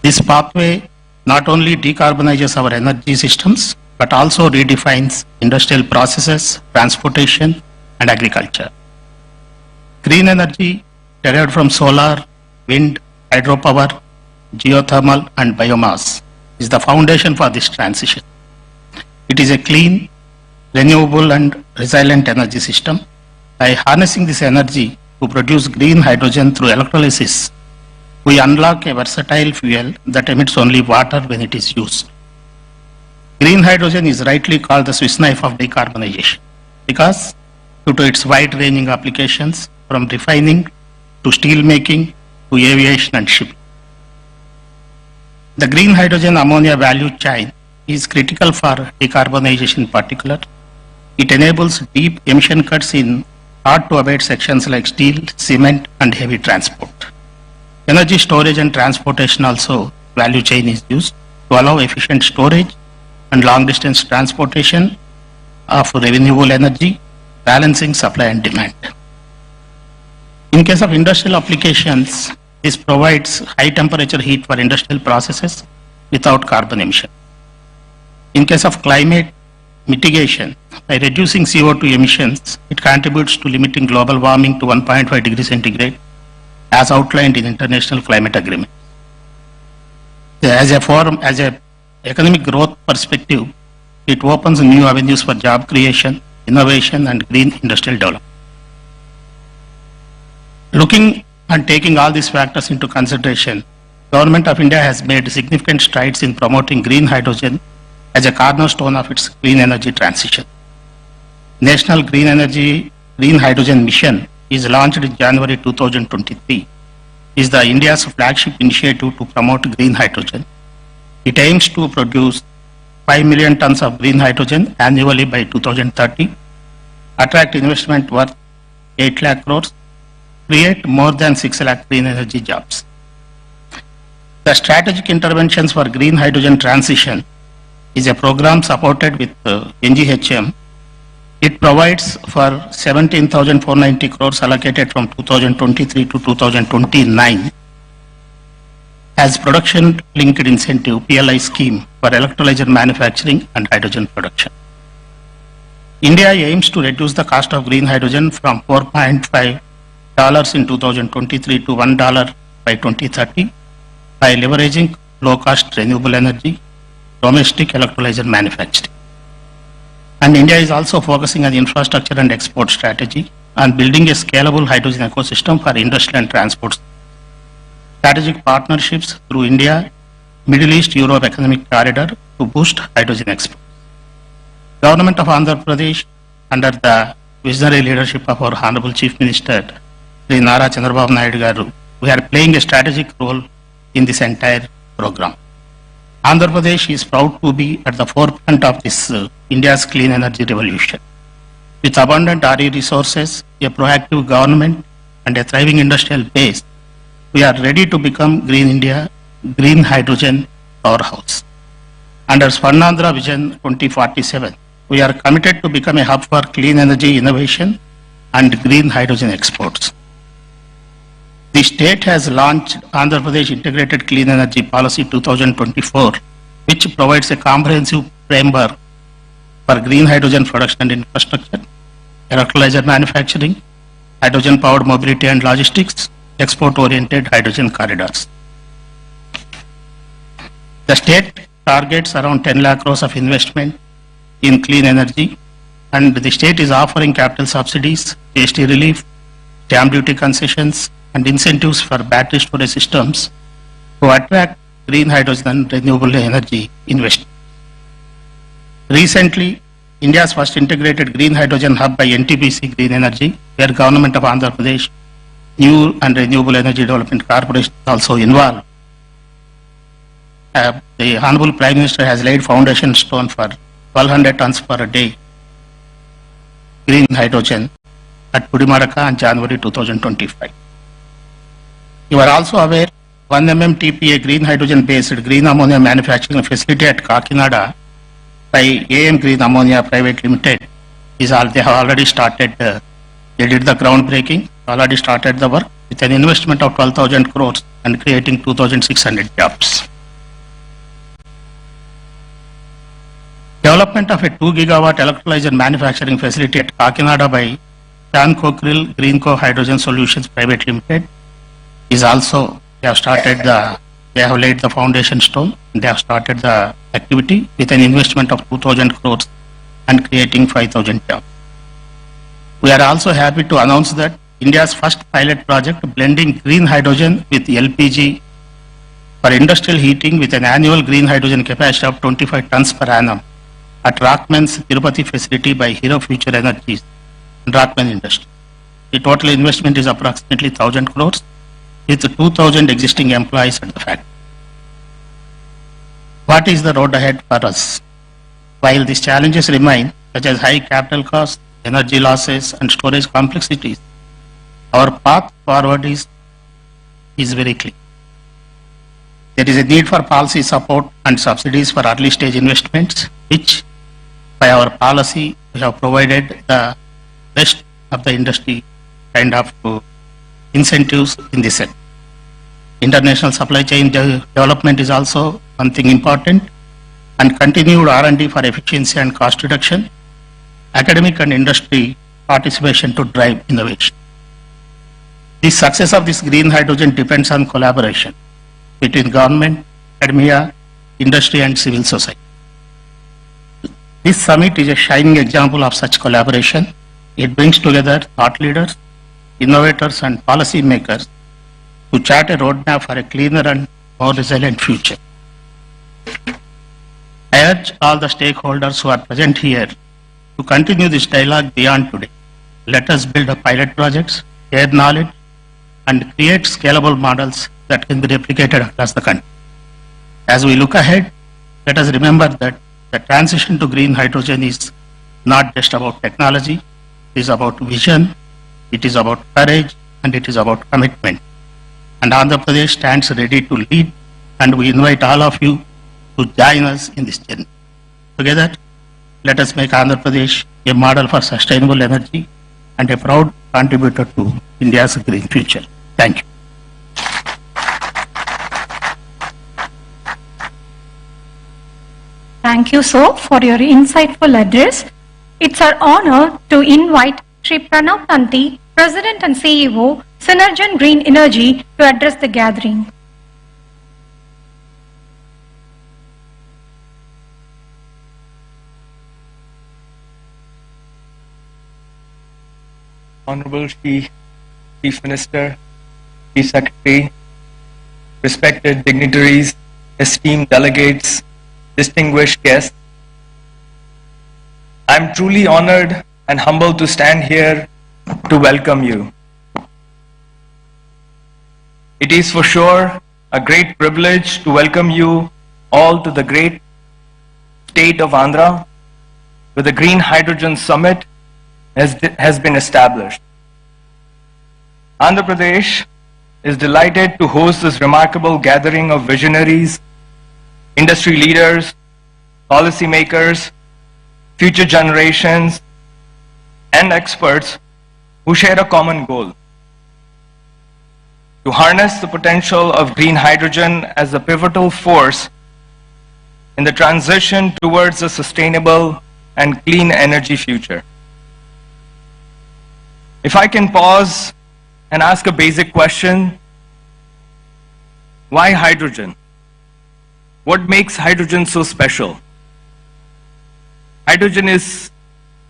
This pathway not only decarbonizes our energy systems, but also redefines industrial processes, transportation, and agriculture. Green energy derived from solar, wind, hydropower, geothermal, and biomass is the foundation for this transition. It is a clean, renewable, and resilient energy system By harnessing this energy to produce green hydrogen through electrolysis, we unlock a versatile fuel that emits only water when it is used. Green hydrogen is rightly called the Swiss knife of decarbonization because due to its wide-ranging applications from refining to steel making to aviation and shipping. The green hydrogen ammonia value chain is critical for decarbonization in particular. It enables deep emission cuts in hard to abate sections like steel, cement and heavy transport. Energy storage and transportation also value chain is used to allow efficient storage and long distance transportation of renewable energy, balancing supply and demand. In case of industrial applications, this provides high temperature heat for industrial processes without carbon emission. In case of climate mitigation, by reducing CO2 emissions, it contributes to limiting global warming to 1.5 degrees centigrade as outlined in international climate agreement. As a economic growth perspective, it opens new avenues for job creation, innovation and green industrial development. Looking and taking all these factors into consideration, Government of India has made significant strides in promoting green hydrogen as a cornerstone of its clean energy transition. National Green Hydrogen Mission is launched in January 2023. Is the India's flagship initiative to promote green hydrogen. It aims to produce 5 million tons of green hydrogen annually by 2030, attract investment worth 8 lakh crores, create more than 6 lakh green energy jobs. The strategic interventions for green hydrogen transition is a program supported with NGHM. It provides for 17,490 crores allocated from 2023 to 2029 as production linked incentive PLI scheme for electrolyzer manufacturing and hydrogen production. India aims to reduce the cost of green hydrogen from $4.5 in 2023 to $1 by 2030 by leveraging low-cost renewable energy, domestic electrolyzer manufacturing. And India is also focusing on infrastructure and export strategy and building a scalable hydrogen ecosystem for industry and transport. Strategic partnerships through India, Middle East, Europe Economic Corridor to boost hydrogen exports. Government of Andhra Pradesh, under the visionary leadership of our Honorable Chief Minister, Sri Nara Chandrababu Naidu Garu, we are playing a strategic role in this entire program. Andhra Pradesh is proud to be at the forefront of this India's clean energy revolution. With abundant RE resources, a proactive government and a thriving industrial base, we are ready to become Green India, Green Hydrogen powerhouse. Under Swarnandhra Vision 2047, we are committed to become a hub for clean energy innovation and green hydrogen exports. The state has launched Andhra Pradesh Integrated Clean Energy Policy 2024, which provides a comprehensive framework for green hydrogen production and infrastructure, electrolyzer manufacturing, hydrogen-powered mobility and logistics, export-oriented hydrogen corridors. The state targets around 10 lakh crores of investment in clean energy, and the state is offering capital subsidies, GST relief, stamp duty concessions, and incentives for battery storage systems to attract green hydrogen and renewable energy investment. Recently, India's first integrated green hydrogen hub by NTPC Green Energy, where Government of Andhra Pradesh New and Renewable Energy Development Corporation is also involved. The Honorable Prime Minister has laid foundation stone for 1,200 tons per day green hydrogen at Pudimadaka on January 2025. You are also aware 1 MMTPA green hydrogen based green ammonia manufacturing facility at Kakinada by AM Green Ammonia Private Limited is they have already started. They did the groundbreaking, already started the work with an investment of 12,000 crores and creating 2,600 jobs. Development of a 2 gigawatt electrolyzer manufacturing facility at Kakinada by Chan Cockerill Greenco Hydrogen Solutions Private Limited is also, they have laid the foundation stone, they have started the activity with an investment of 2,000 crores and creating 5,000 jobs. We are also happy to announce that India's first pilot project blending green hydrogen with LPG for industrial heating with an annual green hydrogen capacity of 25 tons per annum at Rockman's Tirupati facility by Hero Future Energies and Rockman Industry. The total investment is approximately 1,000 crores with 2,000 existing employees at the factory. What is the road ahead for us? While these challenges remain, such as high capital costs, energy losses and storage complexities, our path forward is very clear. There is a need for policy support and subsidies for early stage investments, which by our policy we have provided the best of the industry kind of incentives in this sector. International supply chain development is also one thing important, and continued R&D for efficiency and cost reduction, academic and industry participation to drive innovation. The success of this green hydrogen depends on collaboration between government, academia, industry and civil society. This summit is a shining example of such collaboration. It brings together thought leaders, innovators and policy makers to chart a roadmap for a cleaner and more resilient future. I urge all the stakeholders who are present here to continue this dialogue beyond today. Let us build pilot projects, share knowledge, and create scalable models that can be replicated across the country. As we look ahead, let us remember that the transition to green hydrogen is not just about technology, it is about vision, it is about courage, and it is about commitment. And Andhra Pradesh stands ready to lead, and we invite all of you to join us in this journey. Together, let us make Andhra Pradesh a model for sustainable energy and a proud contributor to India's green future. Thank you. Thank you, sir, for your insightful address. It's our honor to invite Shri Pranav Tanti, President and CEO, Synergen Green Energy, to address the gathering. Honorable Chief Minister, Chief Secretary, respected dignitaries, esteemed delegates, distinguished guests, I am truly honored and humbled to stand here to welcome you. It is for sure a great privilege to welcome you all to the great state of Andhra, where the Green Hydrogen Summit has been established. Andhra Pradesh is delighted to host this remarkable gathering of visionaries, industry leaders, policymakers, future generations, and experts who share a common goal: to harness the potential of green hydrogen as a pivotal force in the transition towards a sustainable and clean energy future. If I can pause and ask a basic question, why hydrogen? What makes hydrogen so special? Hydrogen is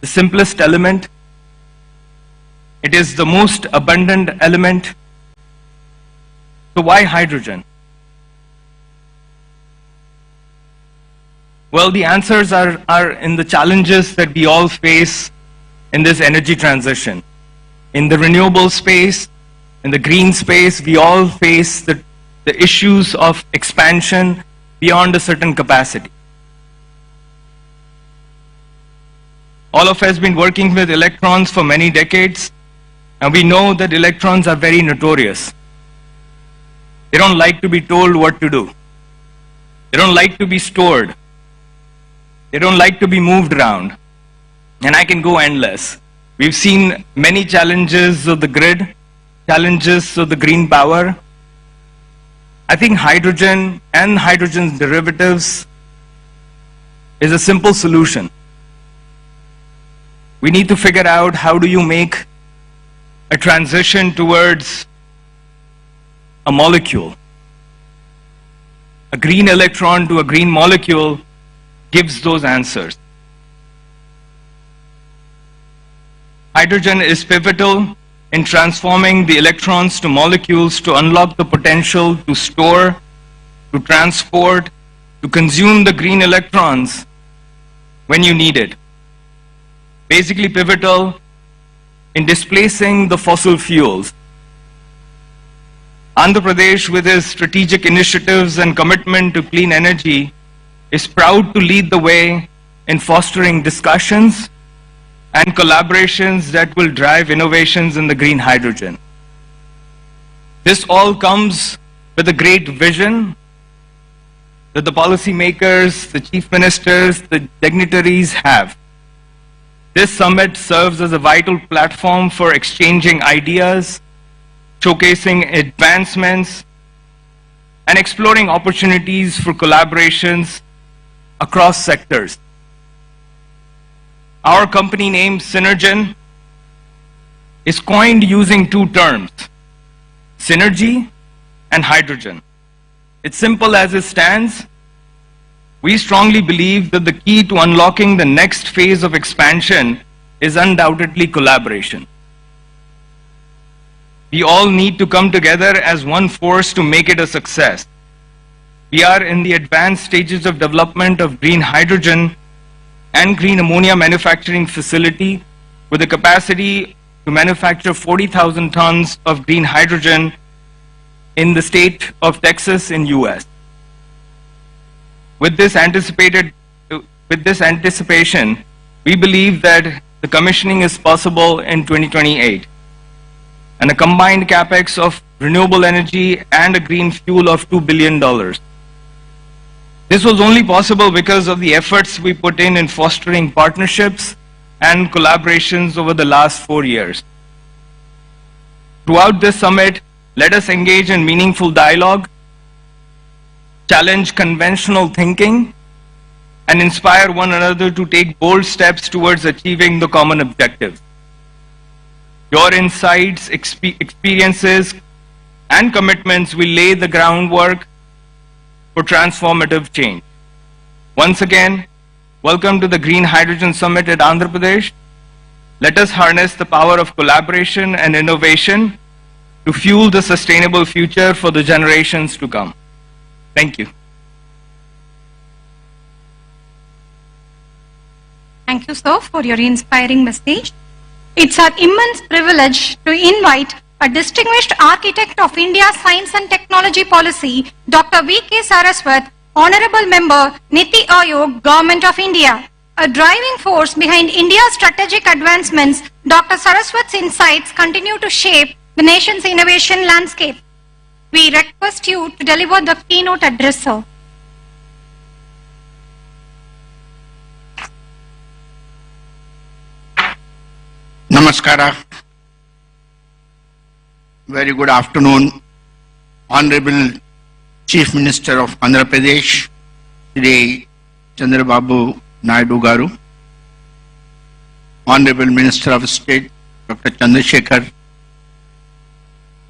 the simplest element. It is the most abundant element. So why hydrogen? Well, the answers are in the challenges that we all face in this energy transition. In the renewable space, in the green space, we all face the issues of expansion beyond a certain capacity. All of us have been working with electrons for many decades, and we know that electrons are very notorious. They don't like to be told what to do. They don't like to be stored. They don't like to be moved around. And I can go endless. We've seen many challenges of the grid, challenges of the green power. I think hydrogen and hydrogen's derivatives is a simple solution. We need to figure out how do you make a transition towards a molecule. A green electron to a green molecule gives those answers. Hydrogen is pivotal in transforming the electrons to molecules to unlock the potential to store, to transport, to consume the green electrons when you need it. Basically pivotal in displacing the fossil fuels. Andhra Pradesh, with its strategic initiatives and commitment to clean energy, is proud to lead the way in fostering discussions and collaborations that will drive innovations in the green hydrogen. This all comes with a great vision that the policymakers, the chief ministers, the dignitaries have. This summit serves as a vital platform for exchanging ideas, showcasing advancements, and exploring opportunities for collaborations across sectors. Our company name, Synergen, is coined using two terms, synergy and hydrogen. It's simple as it stands. We strongly believe that the key to unlocking the next phase of expansion is undoubtedly collaboration. We all need to come together as one force to make it a success. We are in the advanced stages of development of green hydrogen and green ammonia manufacturing facility with a capacity to manufacture 40,000 tons of green hydrogen in the state of Texas in US. With this anticipation, we believe that the commissioning is possible in 2028, and a combined capex of renewable energy and a green fuel of $2 billion. This was only possible because of the efforts we put in fostering partnerships and collaborations over the last 4 years. Throughout this summit, let us engage in meaningful dialogue, challenge conventional thinking, and inspire one another to take bold steps towards achieving the common objectives. Your insights, experiences, and commitments will lay the groundwork for transformative change. Once again, welcome to the Green Hydrogen Summit at Andhra Pradesh. Let us harness the power of collaboration and innovation to fuel the sustainable future for the generations to come. Thank you. Thank you, sir, for your inspiring message. It's our immense privilege to invite a distinguished architect of India's science and technology policy, Dr. V.K. Saraswat, Honorable Member, Niti Aayog, Government of India. A driving force behind India's strategic advancements, Dr. Saraswat's insights continue to shape the nation's innovation landscape. We request you to deliver the keynote address, sir. Namaskara. Very good afternoon, Honorable Chief Minister of Andhra Pradesh, Shri Chandrababu Naidu Garu, Honorable Minister of State, Dr. Chandrasekhar,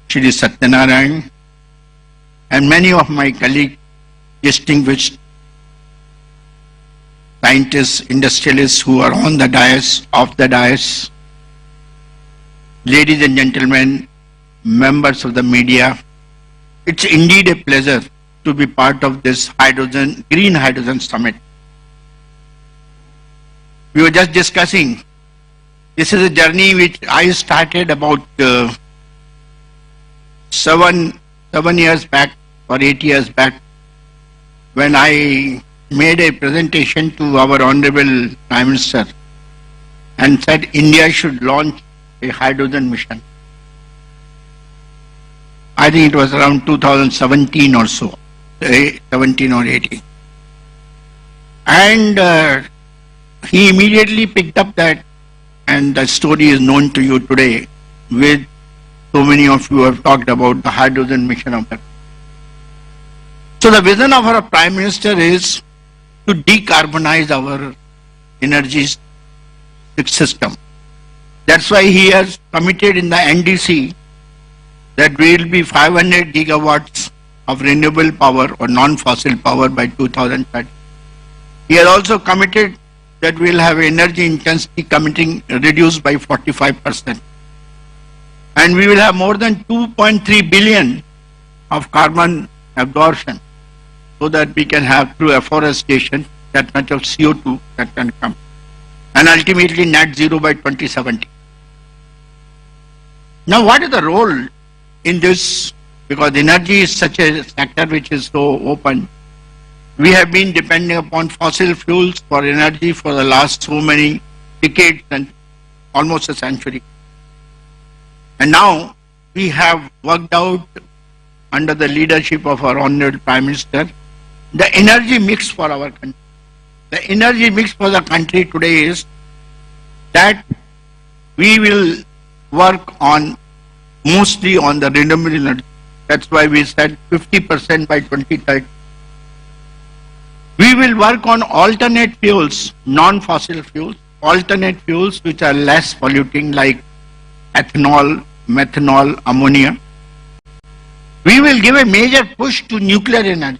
Shri Satyanarayan, and many of my colleagues, distinguished scientists, industrialists who are on the dais, off the dais, ladies and gentlemen, members of the media. It's indeed a pleasure to be part of this Green Hydrogen Summit. We were just discussing, this is a journey which I started about 7 years back or 8 years back, when I made a presentation to our Honorable Prime Minister and said India should launch a hydrogen mission. I think it was around 2017 or so, 17 or 18. And he immediately picked up that, and the story is known to you today, with so many of you have talked about the hydrogen mission of that. So the vision of our Prime Minister is to decarbonize our energy system. That's why he has committed in the NDC that we will be 500 gigawatts of renewable power or non-fossil power by 2030. He has also committed that we'll have energy intensity reduced by 45%. And we will have more than 2.3 billion of carbon absorption, so that we can have through afforestation that much of CO2 that can come. And ultimately net zero by 2070. Now what is the role in this? Because energy is such a sector which is so open. We have been depending upon fossil fuels for energy for the last so many decades and almost a century. And now we have worked out under the leadership of our Honorable Prime Minister the energy mix for our country. The energy mix for the country today is that we will work on mostly on the renewable energy. That's why we said 50% by 2030. We will work on alternate fuels, non-fossil fuels, alternate fuels which are less polluting like ethanol, methanol, ammonia. We will give a major push to nuclear energy.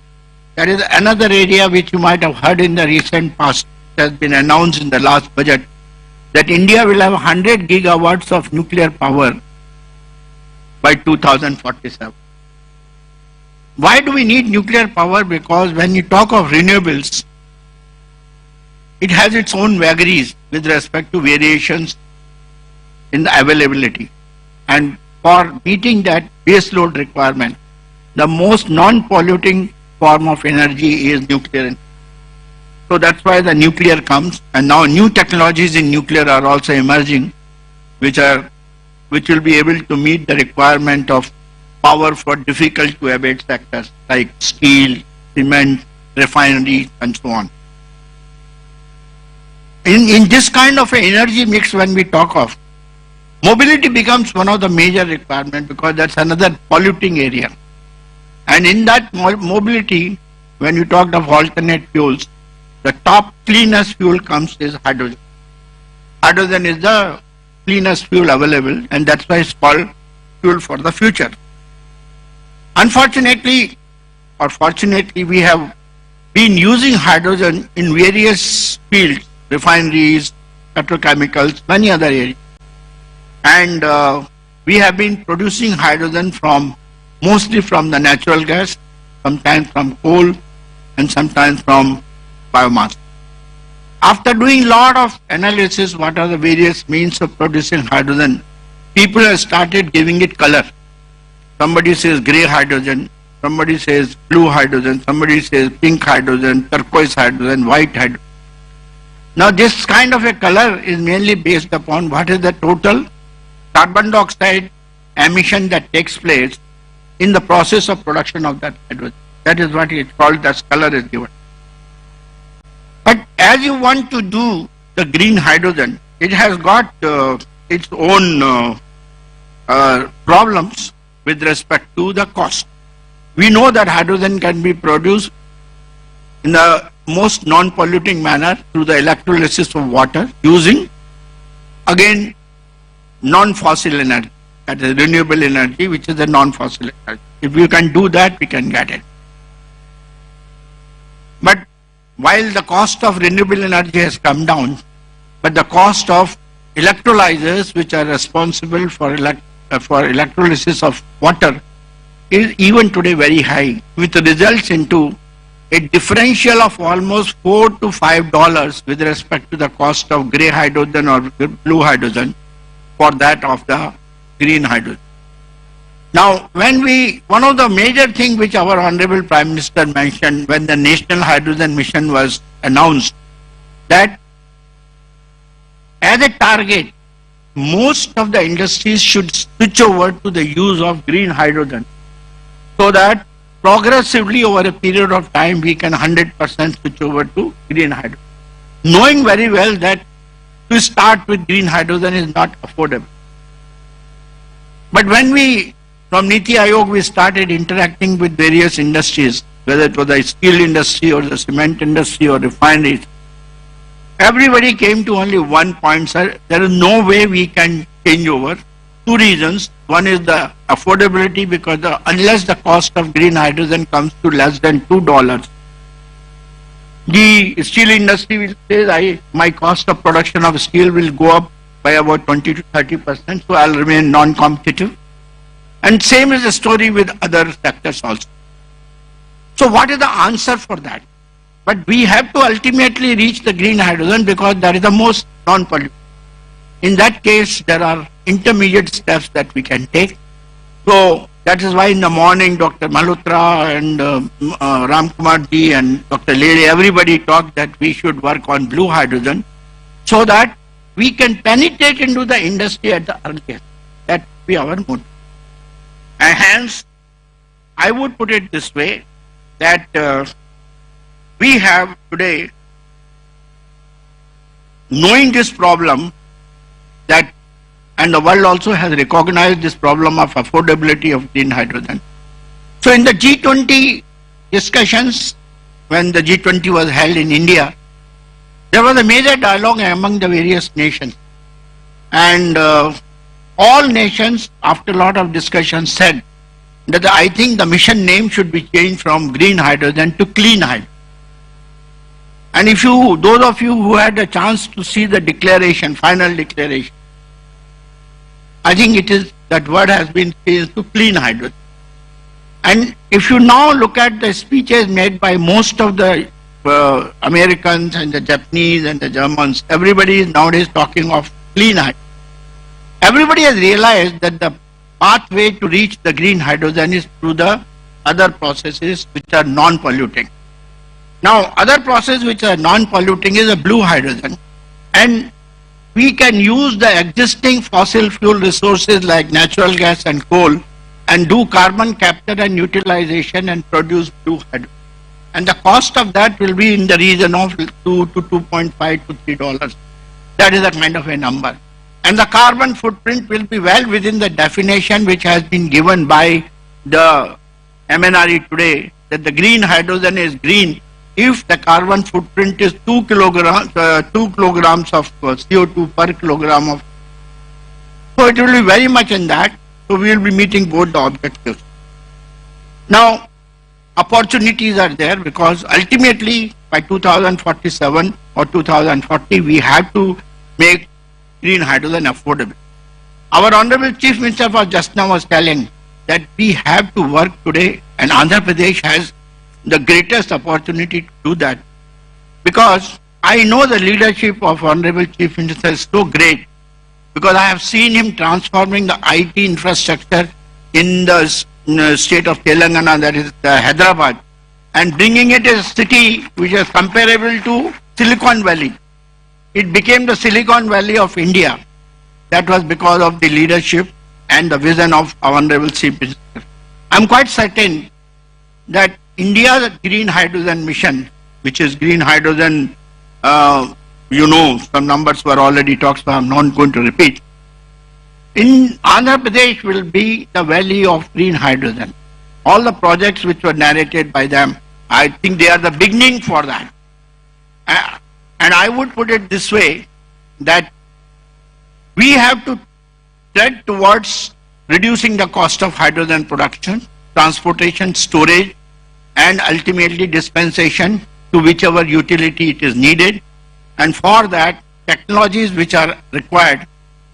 That is another area which you might have heard in the recent past. It has been announced in the last budget that India will have 100 gigawatts of nuclear power by 2047. Why do we need nuclear power? Because when you talk of renewables, it has its own vagaries with respect to variations in the availability. And for meeting that base load requirement, the most non-polluting form of energy is nuclear. So that's why the nuclear comes, and now new technologies in nuclear are also emerging, which will be able to meet the requirement of power for difficult to abate sectors like steel, cement, refineries, and so on. In this kind of an energy mix, when we talk of, mobility becomes one of the major requirements because that's another polluting area. And in that mobility, when you talked of alternate fuels, the top cleanest fuel comes is hydrogen. Hydrogen is the cleanest fuel available, and that's why it's called fuel for the future. Unfortunately, or fortunately, we have been using hydrogen in various fields, refineries, petrochemicals, many other areas. And we have been producing hydrogen mostly from the natural gas, sometimes from coal, and sometimes from biomass. After doing a lot of analysis, what are the various means of producing hydrogen, people have started giving it color. Somebody says grey hydrogen, somebody says blue hydrogen, somebody says pink hydrogen, turquoise hydrogen, white hydrogen. Now this kind of a color is mainly based upon what is the total carbon dioxide emission that takes place in the process of production of that hydrogen. That is what it's called, as color is given. But as you want to do the green hydrogen, it has got its own problems with respect to the cost. We know that hydrogen can be produced in the most non-polluting manner through the electrolysis of water using, again, non-fossil energy, that is renewable energy, which is a non-fossil energy. If we can do that, we can get it. But while the cost of renewable energy has come down, but the cost of electrolyzers, which are responsible for electrolysis of water, is even today very high, which results into a differential of almost $4 to $5 with respect to the cost of grey hydrogen or blue hydrogen for that of the green hydrogen. Now, one of the major things which our Honorable Prime Minister mentioned when the National Hydrogen Mission was announced, that as a target, most of the industries should switch over to the use of green hydrogen, so that progressively over a period of time we can 100% switch over to green hydrogen. Knowing very well that to start with green hydrogen is not affordable. But when from Niti Aayog, we started interacting with various industries, whether it was the steel industry or the cement industry or refineries, everybody came to only one point, sir, there is no way we can change over. Two reasons. One is the affordability, because unless the cost of green hydrogen comes to less than $2, the steel industry will say, my cost of production of steel will go up by about 20 to 30%, so I'll remain non-competitive. And same is the story with other sectors also. So what is the answer for that? But we have to ultimately reach the green hydrogen because that is the most non-polluting. In that case, there are intermediate steps that we can take. So that is why in the morning, Dr. Malhotra and Ram Kumar ji and Dr. Lele, everybody talked that we should work on blue hydrogen so that we can penetrate into the industry at the earliest. That will be our motive. And hence, I would put it this way, that we have today, knowing this problem, that and the world also has recognized this problem of affordability of green hydrogen. So in the G20 discussions, when the G20 was held in India, there was a major dialogue among the various nations. And all nations, after a lot of discussion, said that I think the mission name should be changed from green hydrogen to clean hydrogen. And if you, those of you who had a chance to see the declaration, final declaration, I think it is, that word has been changed to clean hydrogen. And if you now look at the speeches made by most of the Americans and the Japanese and the Germans, everybody is nowadays talking of clean hydrogen. Everybody has realized that the pathway to reach the green hydrogen is through the other processes which are non-polluting. Now, other process which are non-polluting is a blue hydrogen, and we can use the existing fossil fuel resources like natural gas and coal and do carbon capture and utilization and produce blue hydrogen. And the cost of that will be in the region of $2 to $2.5 to $3. That is a kind of a number. And the carbon footprint will be well within the definition which has been given by the MNRE today, that the green hydrogen is green if the carbon footprint is 2 kilograms of CO2 per kilogram of. So it will be very much in that. So we will be meeting both the objectives. Now, opportunities are there because ultimately by 2047 or 2040 we have to make green hydrogen affordable. Our Honorable Chief Minister for just now was telling that we have to work today, and Andhra Pradesh has the greatest opportunity to do that, because I know the leadership of Honorable Chief Minister is so great, because I have seen him transforming the IT infrastructure in the state of Telangana, that is Hyderabad, and bringing it as a city which is comparable to Silicon Valley. It became the Silicon Valley of India. That was because of the leadership and the vision of our Honorable Chief Minister. I am quite certain that India's green hydrogen mission, which is green hydrogen, some numbers were already talked, so I am not going to repeat. In Andhra Pradesh will be the valley of green hydrogen. All the projects which were narrated by them, I think they are the beginning for that. And I would put it this way, that we have to tread towards reducing the cost of hydrogen production, transportation, storage, and ultimately dispensation to whichever utility it is needed. And for that, technologies which are required,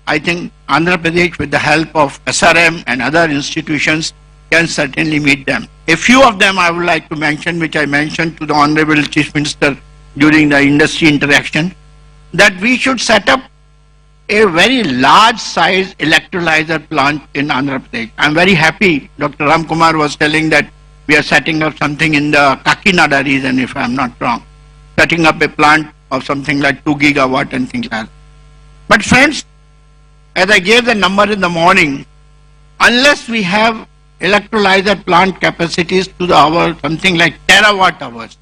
I think Andhra Pradesh, with the help of SRM and other institutions, can certainly meet them. A few of them I would like to mention, which I mentioned to the Honorable Chief Minister during the industry interaction, that we should set up a very large size electrolyzer plant in Andhra Pradesh. I am very happy, Dr. Ram Kumar was telling that we are setting up something in the Kakinada region, if I am not wrong, setting up a plant of something like 2 gigawatt and things like that. But friends, as I gave the number in the morning, unless we have electrolyzer plant capacities to the hour, something like terawatt hours,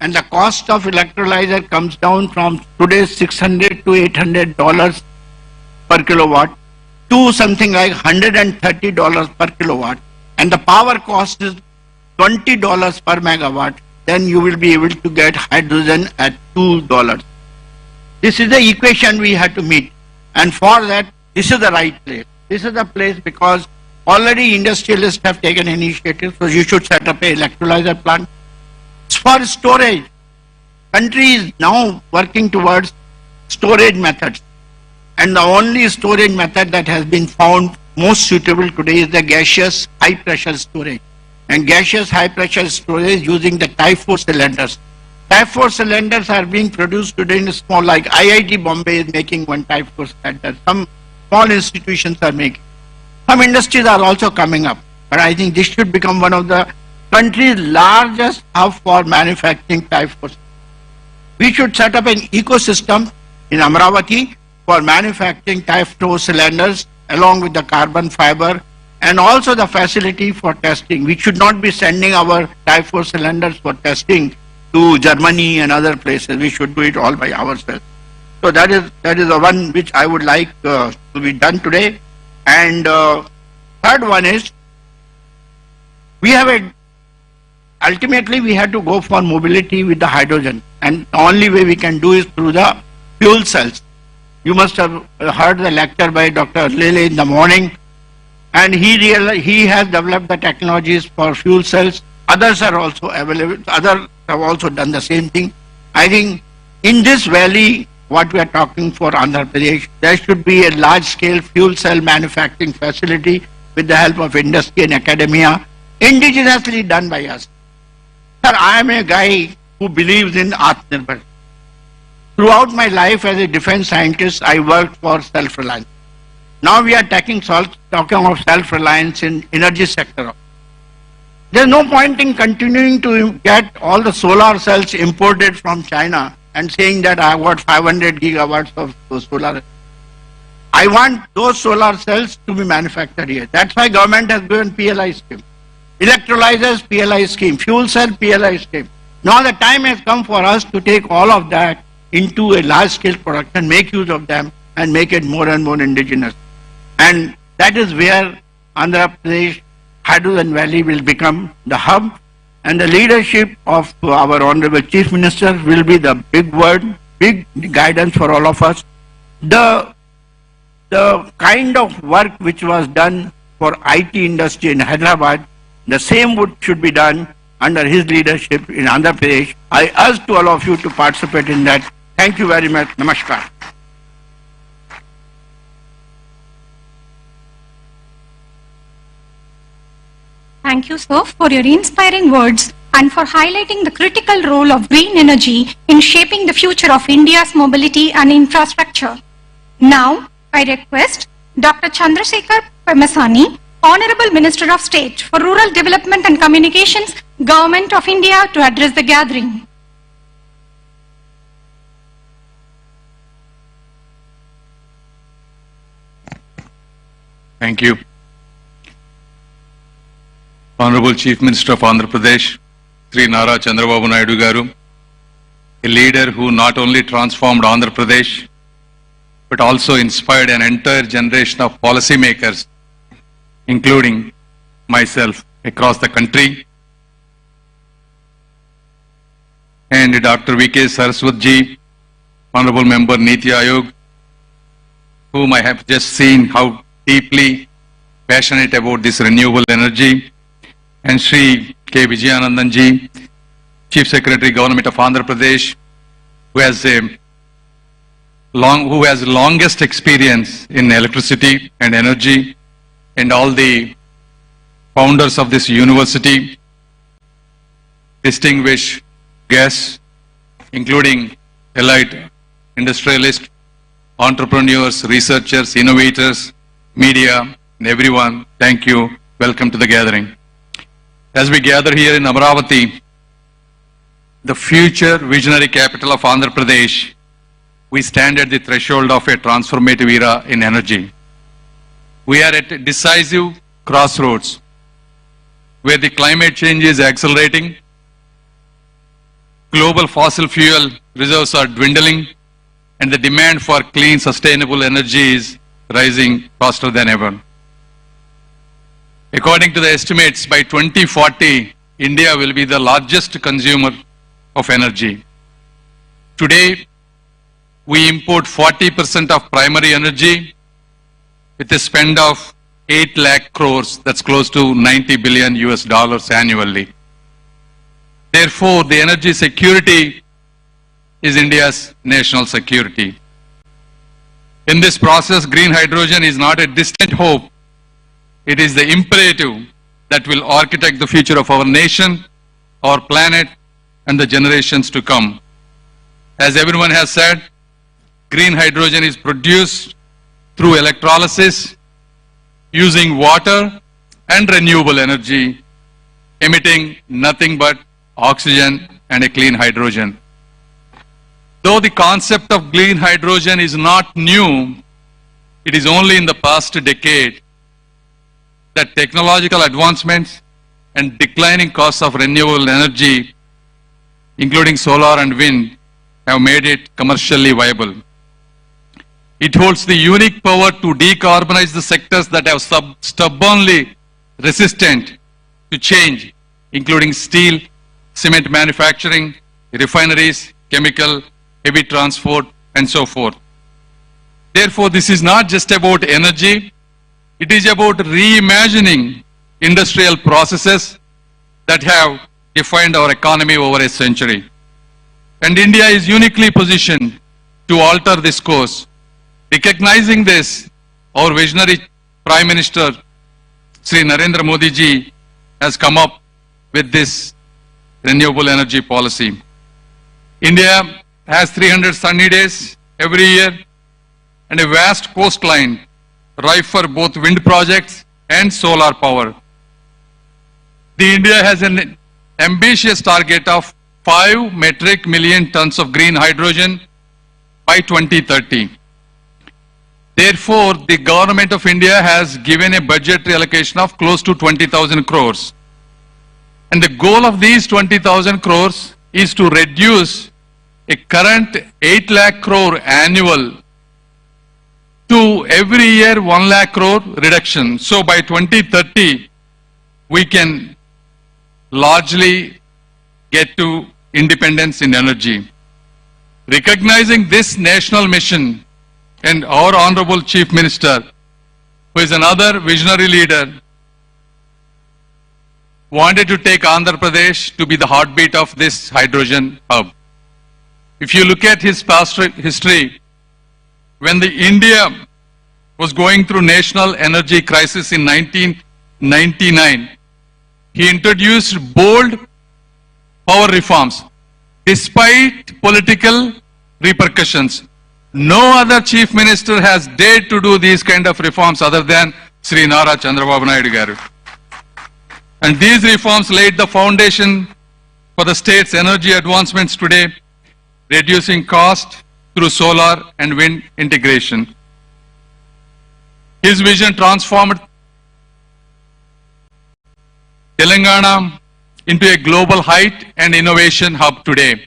and the cost of electrolyzer comes down from today's $600 to $800 per kilowatt to something like $130 per kilowatt, and the power cost is $20 per megawatt, then you will be able to get hydrogen at $2. This is the equation we have to meet, and for that, this is the right place. This is the place because already industrialists have taken initiative, so you should set up an electrolyzer plant. For storage, country is now working towards storage methods. And the only storage method that has been found most suitable today is the gaseous high pressure storage. And gaseous high pressure storage using the Type 4 cylinders. Type 4 cylinders are being produced today in small, like IIT Bombay is making one Type 4 cylinder. Some small institutions are making. Some industries are also coming up. But I think this should become one of the country's largest hub for manufacturing Type 4. We should set up an ecosystem in Amaravathi for manufacturing Type 4 cylinders along with the carbon fiber and also the facility for testing. We should not be sending our Type 4 cylinders for testing to Germany and other places. We should do it all by ourselves. So that is the one which I would like to be done today. And third one is, ultimately we have to go for mobility with the hydrogen. And the only way we can do is through the fuel cells. You must have heard the lecture by Dr. Lele in the morning, and he has developed the technologies for fuel cells. Others are also available. Others have also done the same thing. I think in this valley, what we are talking for Andhra Pradesh, there should be a large-scale fuel cell manufacturing facility with the help of industry and academia, indigenously done by us. Sir, I am a guy who believes in Atmanirbhar. Throughout my life as a defense scientist, I worked for self-reliance. Now we are talking of self-reliance in energy sector. There is no point in continuing to get all the solar cells imported from China and saying that I have got 500 gigawatts of solar. I want those solar cells to be manufactured here. That's why government has given PLI scheme. Electrolyzers PLI scheme, fuel cell PLI scheme. Now the time has come for us to take all of that into a large-scale production, make use of them, and make it more and more indigenous. And that is where Andhra Pradesh Hyderogen Valley will become the hub, and the leadership of our Honorable Chief Minister will be the big word, big guidance for all of us. The kind of work which was done for IT industry in Hyderabad, the same should be done under his leadership in Andhra Pradesh. I urge to all of you to participate in that. Thank you very much. Namaskar. Thank you, sir, for your inspiring words and for highlighting the critical role of green energy in shaping the future of India's mobility and infrastructure. Now, I request Dr. Chandrasekhar Pemasani, Honorable Minister of State for Rural Development and Communications, Government of India, to address the gathering. Thank you. Honorable Chief Minister of Andhra Pradesh, Sri Nara Chandrababu Naidu Garu, a leader who not only transformed Andhra Pradesh, but also inspired an entire generation of policymakers, including myself, across the country, and Dr. V.K. Saraswat ji, Honorable Member Niti Aayog, whom I have just seen how deeply passionate about this renewable energy, and Sri K. Vijayanandan ji, Chief Secretary, Government of Andhra Pradesh, who has longest experience in electricity and energy, and all the founders of this university, distinguished guests, including elite industrialists, entrepreneurs, researchers, innovators, media, and everyone. Thank you. Welcome to the gathering. As we gather here in Amaravathi, the future visionary capital of Andhra Pradesh, we stand at the threshold of a transformative era in energy. We are at a decisive crossroads where the climate change is accelerating, global fossil fuel reserves are dwindling, and the demand for clean, sustainable energy is rising faster than ever. According to the estimates, by 2040, India will be the largest consumer of energy. Today, we import 40% of primary energy with a spend of 8 lakh crores, that's close to 90 billion US dollars annually. Therefore, the energy security is India's national security. In this process, green hydrogen is not a distant hope. It is the imperative that will architect the future of our nation, our planet, and the generations to come. As everyone has said, green hydrogen is produced through electrolysis, using water and renewable energy, emitting nothing but oxygen and a clean hydrogen. Though the concept of clean hydrogen is not new, it is only in the past decade that technological advancements and declining costs of renewable energy, including solar and wind, have made it commercially viable. It holds the unique power to decarbonize the sectors that have stubbornly resistant to change, including steel, cement manufacturing, refineries, chemical, heavy transport, and so forth. Therefore, this is not just about energy, it is about reimagining industrial processes that have defined our economy over a century. And India is uniquely positioned to alter this course. Recognizing this, our visionary Prime Minister, Sri Narendra Modi ji, has come up with this renewable energy policy. India has 300 sunny days every year and a vast coastline ripe for both wind projects and solar power. The India has an ambitious target of 5 metric million tons of green hydrogen by 2030. Therefore, the government of India has given a budgetary allocation of close to 20,000 crores. And the goal of these 20,000 crores is to reduce a current 8 lakh crore annual to every year 1 lakh crore reduction. So by 2030, we can largely get to independence in energy. Recognizing this national mission, and our Honorable Chief Minister, who is another visionary leader, wanted to take Andhra Pradesh to be the heartbeat of this hydrogen hub. If you look at his past history, when the India was going through national energy crisis in 1999, he introduced bold power reforms despite political repercussions. No other chief minister has dared to do these kind of reforms other than Sri Nara Chandrababu Naidu garu. And these reforms laid the foundation for the state's energy advancements today, reducing cost through solar and wind integration. His vision transformed Telangana into a global height and innovation hub today.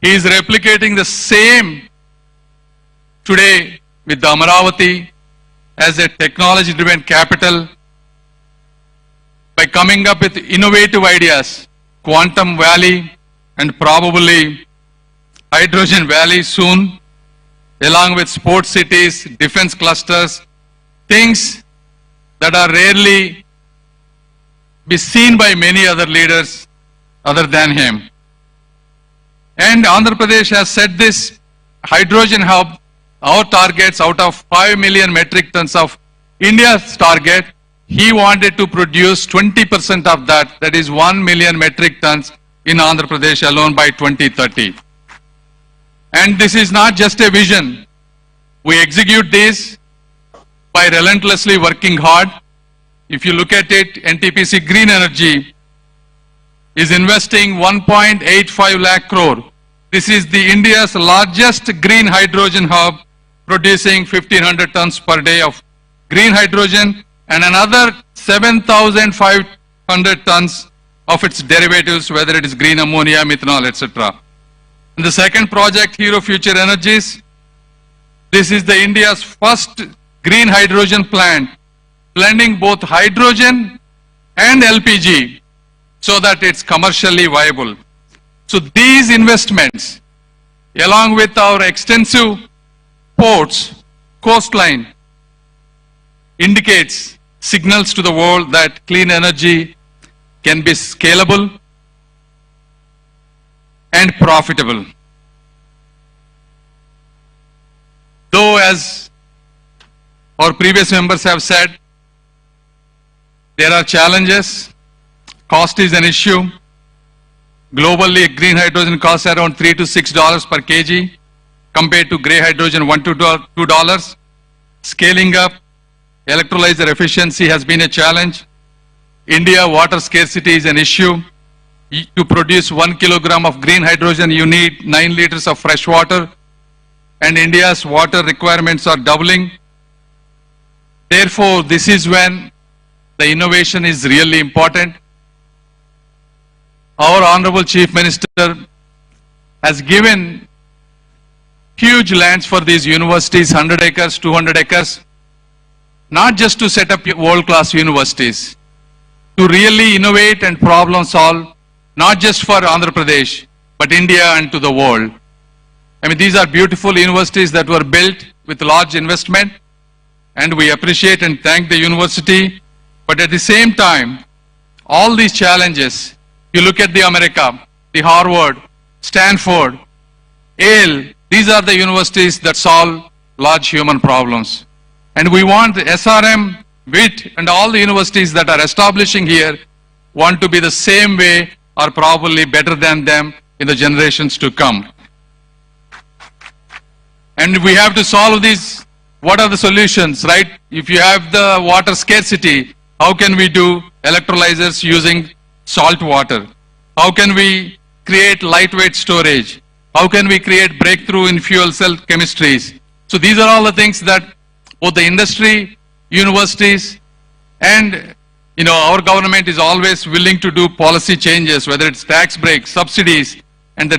He is replicating the same today with the Amaravathi as a technology-driven capital by coming up with innovative ideas, Quantum Valley and probably Hydrogen Valley soon, along with sports cities, defense clusters, things that are rarely be seen by many other leaders other than him. And Andhra Pradesh has set this hydrogen hub, our targets out of 5 million metric tons of India's target, he wanted to produce 20% of that, that is 1 million metric tons in Andhra Pradesh alone by 2030. And this is not just a vision. We execute this by relentlessly working hard. If you look at it, NTPC Green Energy is investing 1.85 lakh crore. This is the India's largest green hydrogen hub, producing 1,500 tons per day of green hydrogen and another 7,500 tons of its derivatives, whether it is green ammonia, methanol, etc. And the second project, Hero Future Energies, this is the India's first green hydrogen plant, blending both hydrogen and LPG so that it's commercially viable. So these investments, along with our extensive ports, coastline, indicates, signals to the world that clean energy can be scalable and profitable. as our previous members have said, there are challenges. Cost is an issue. Globally, green hydrogen costs around $3 to $6 per kg, compared to gray hydrogen $1 to $2. Scaling up electrolyzer efficiency has been a challenge. India water scarcity is an issue. To produce 1 kilogram of green hydrogen, you need 9 liters of fresh water, and India's water requirements are doubling. Therefore, this is when the innovation is really important. Our Honorable Chief Minister has given huge lands for these universities, 100 acres, 200 acres, not just to set up world-class universities, to really innovate and problem solve, not just for Andhra Pradesh, but India and to the world. I mean, these are beautiful universities that were built with large investment, and we appreciate and thank the university. But at the same time, all these challenges, you look at the America, the Harvard, Stanford, Yale, these are the universities that solve large human problems. And we want the SRM, WIT, and all the universities that are establishing here want to be the same way or probably better than them in the generations to come. And we have to solve these. What are the solutions, right? If you have the water scarcity, how can we do electrolyzers using salt water? How can we create lightweight storage? How can we create breakthrough in fuel cell chemistries? So these are all the things that both the industry, universities, and our government is always willing to do policy changes, whether it's tax breaks, subsidies, and the